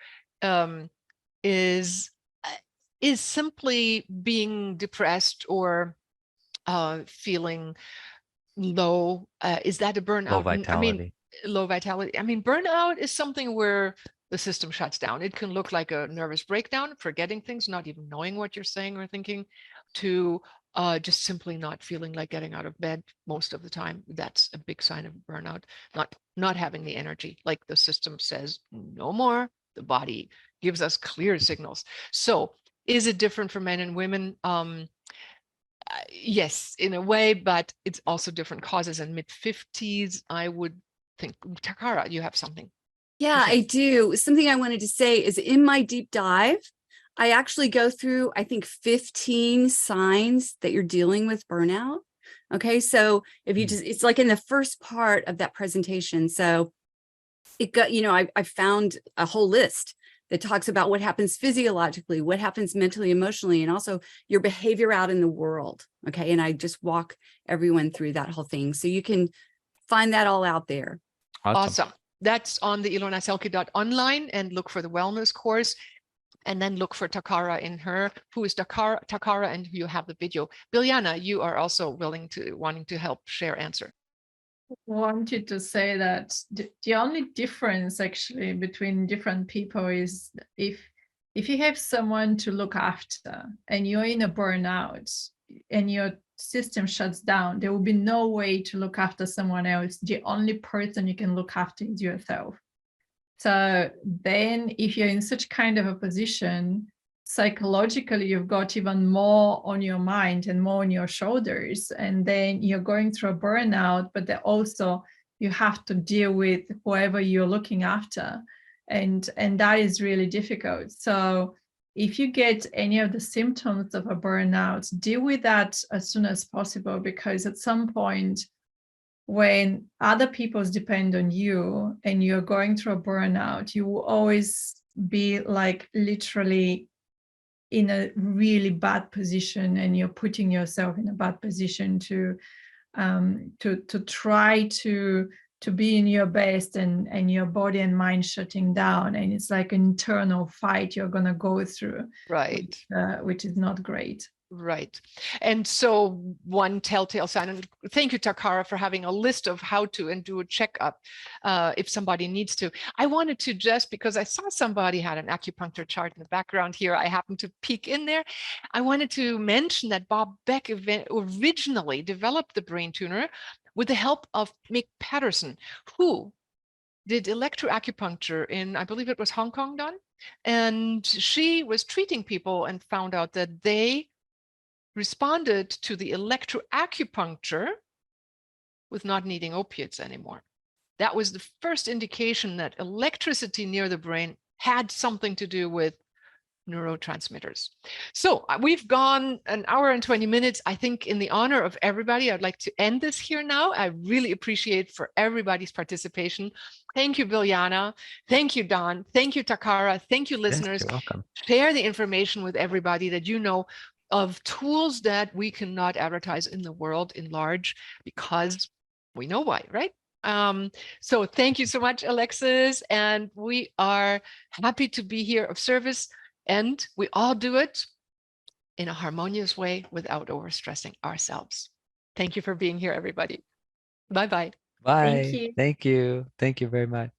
is simply being depressed or feeling low. Is that a burnout? Low vitality. I mean, low vitality. I mean, burnout is something where the system shuts down. It can look like a nervous breakdown, forgetting things, not even knowing what you're saying or thinking, to just simply not feeling like getting out of bed most of the time. That's a big sign of burnout. Not having the energy, like the system says, no more. The body gives us clear signals. So is it different for men and women? Yes, in a way, but it's also different causes. In mid-50s, I would think. Takara, you have something. Yeah, I do. Something I wanted to say is, in my deep dive, I actually go through, I think, 15 signs that you're dealing with burnout. Okay, so if you just, it's like in the first part of that presentation. So it got, I found a whole list that talks about what happens physiologically, what happens mentally, emotionally, and also your behavior out in the world. Okay, and I just walk everyone through that whole thing. So you can find that all out there. Awesome. That's on the ilonaselke.online, and look for the wellness course. and then look for Takara in her, who is Takara, and you have the video. Biljana, you are also wanting to help share answer. Wanted to say that the only difference actually between different people is if you have someone to look after and you're in a burnout and your system shuts down, there will be no way to look after someone else. The only person you can look after is yourself. So then if you're in such kind of a position, psychologically, you've got even more on your mind and more on your shoulders. And then you're going through a burnout, but then also you have to deal with whoever you're looking after. And that is really difficult. So if you get any of the symptoms of a burnout, deal with that as soon as possible, because at some point, when other people depend on you and you're going through a burnout, you will always be like literally in a really bad position, and you're putting yourself in a bad position to try to be in your best, and your body and mind shutting down, and it's like an internal fight you're going to go through, Right. which is not great. Right. And so one telltale sign, and thank you, Takara, for having a list of how to and do a checkup if somebody needs to. I wanted to just, because I saw somebody had an acupuncture chart in the background here, I happened to peek in there. I wanted to mention that Bob Beck originally developed the brain tuner with the help of Mick Patterson, who did electroacupuncture in, I believe it was Hong Kong, Don? And she was treating people and found out that they responded to the electroacupuncture with not needing opiates anymore. That was the first indication that electricity near the brain had something to do with neurotransmitters. So we've gone an hour and 20 minutes. I think in the honor of everybody, I'd like to end this here now. I really appreciate for everybody's participation. Thank you, Biljana. Thank you, Don. Thank you, Takara. Thank you, listeners. Yes, you're welcome. Share the information with everybody that you know of tools that we cannot advertise in the world in large, because we know why, right? So thank you so much, Alexis. And we are happy to be here of service. And we all do it in a harmonious way without overstressing ourselves. Thank you for being here, everybody. Bye-bye. Bye. Thank you. Thank you. Thank you very much.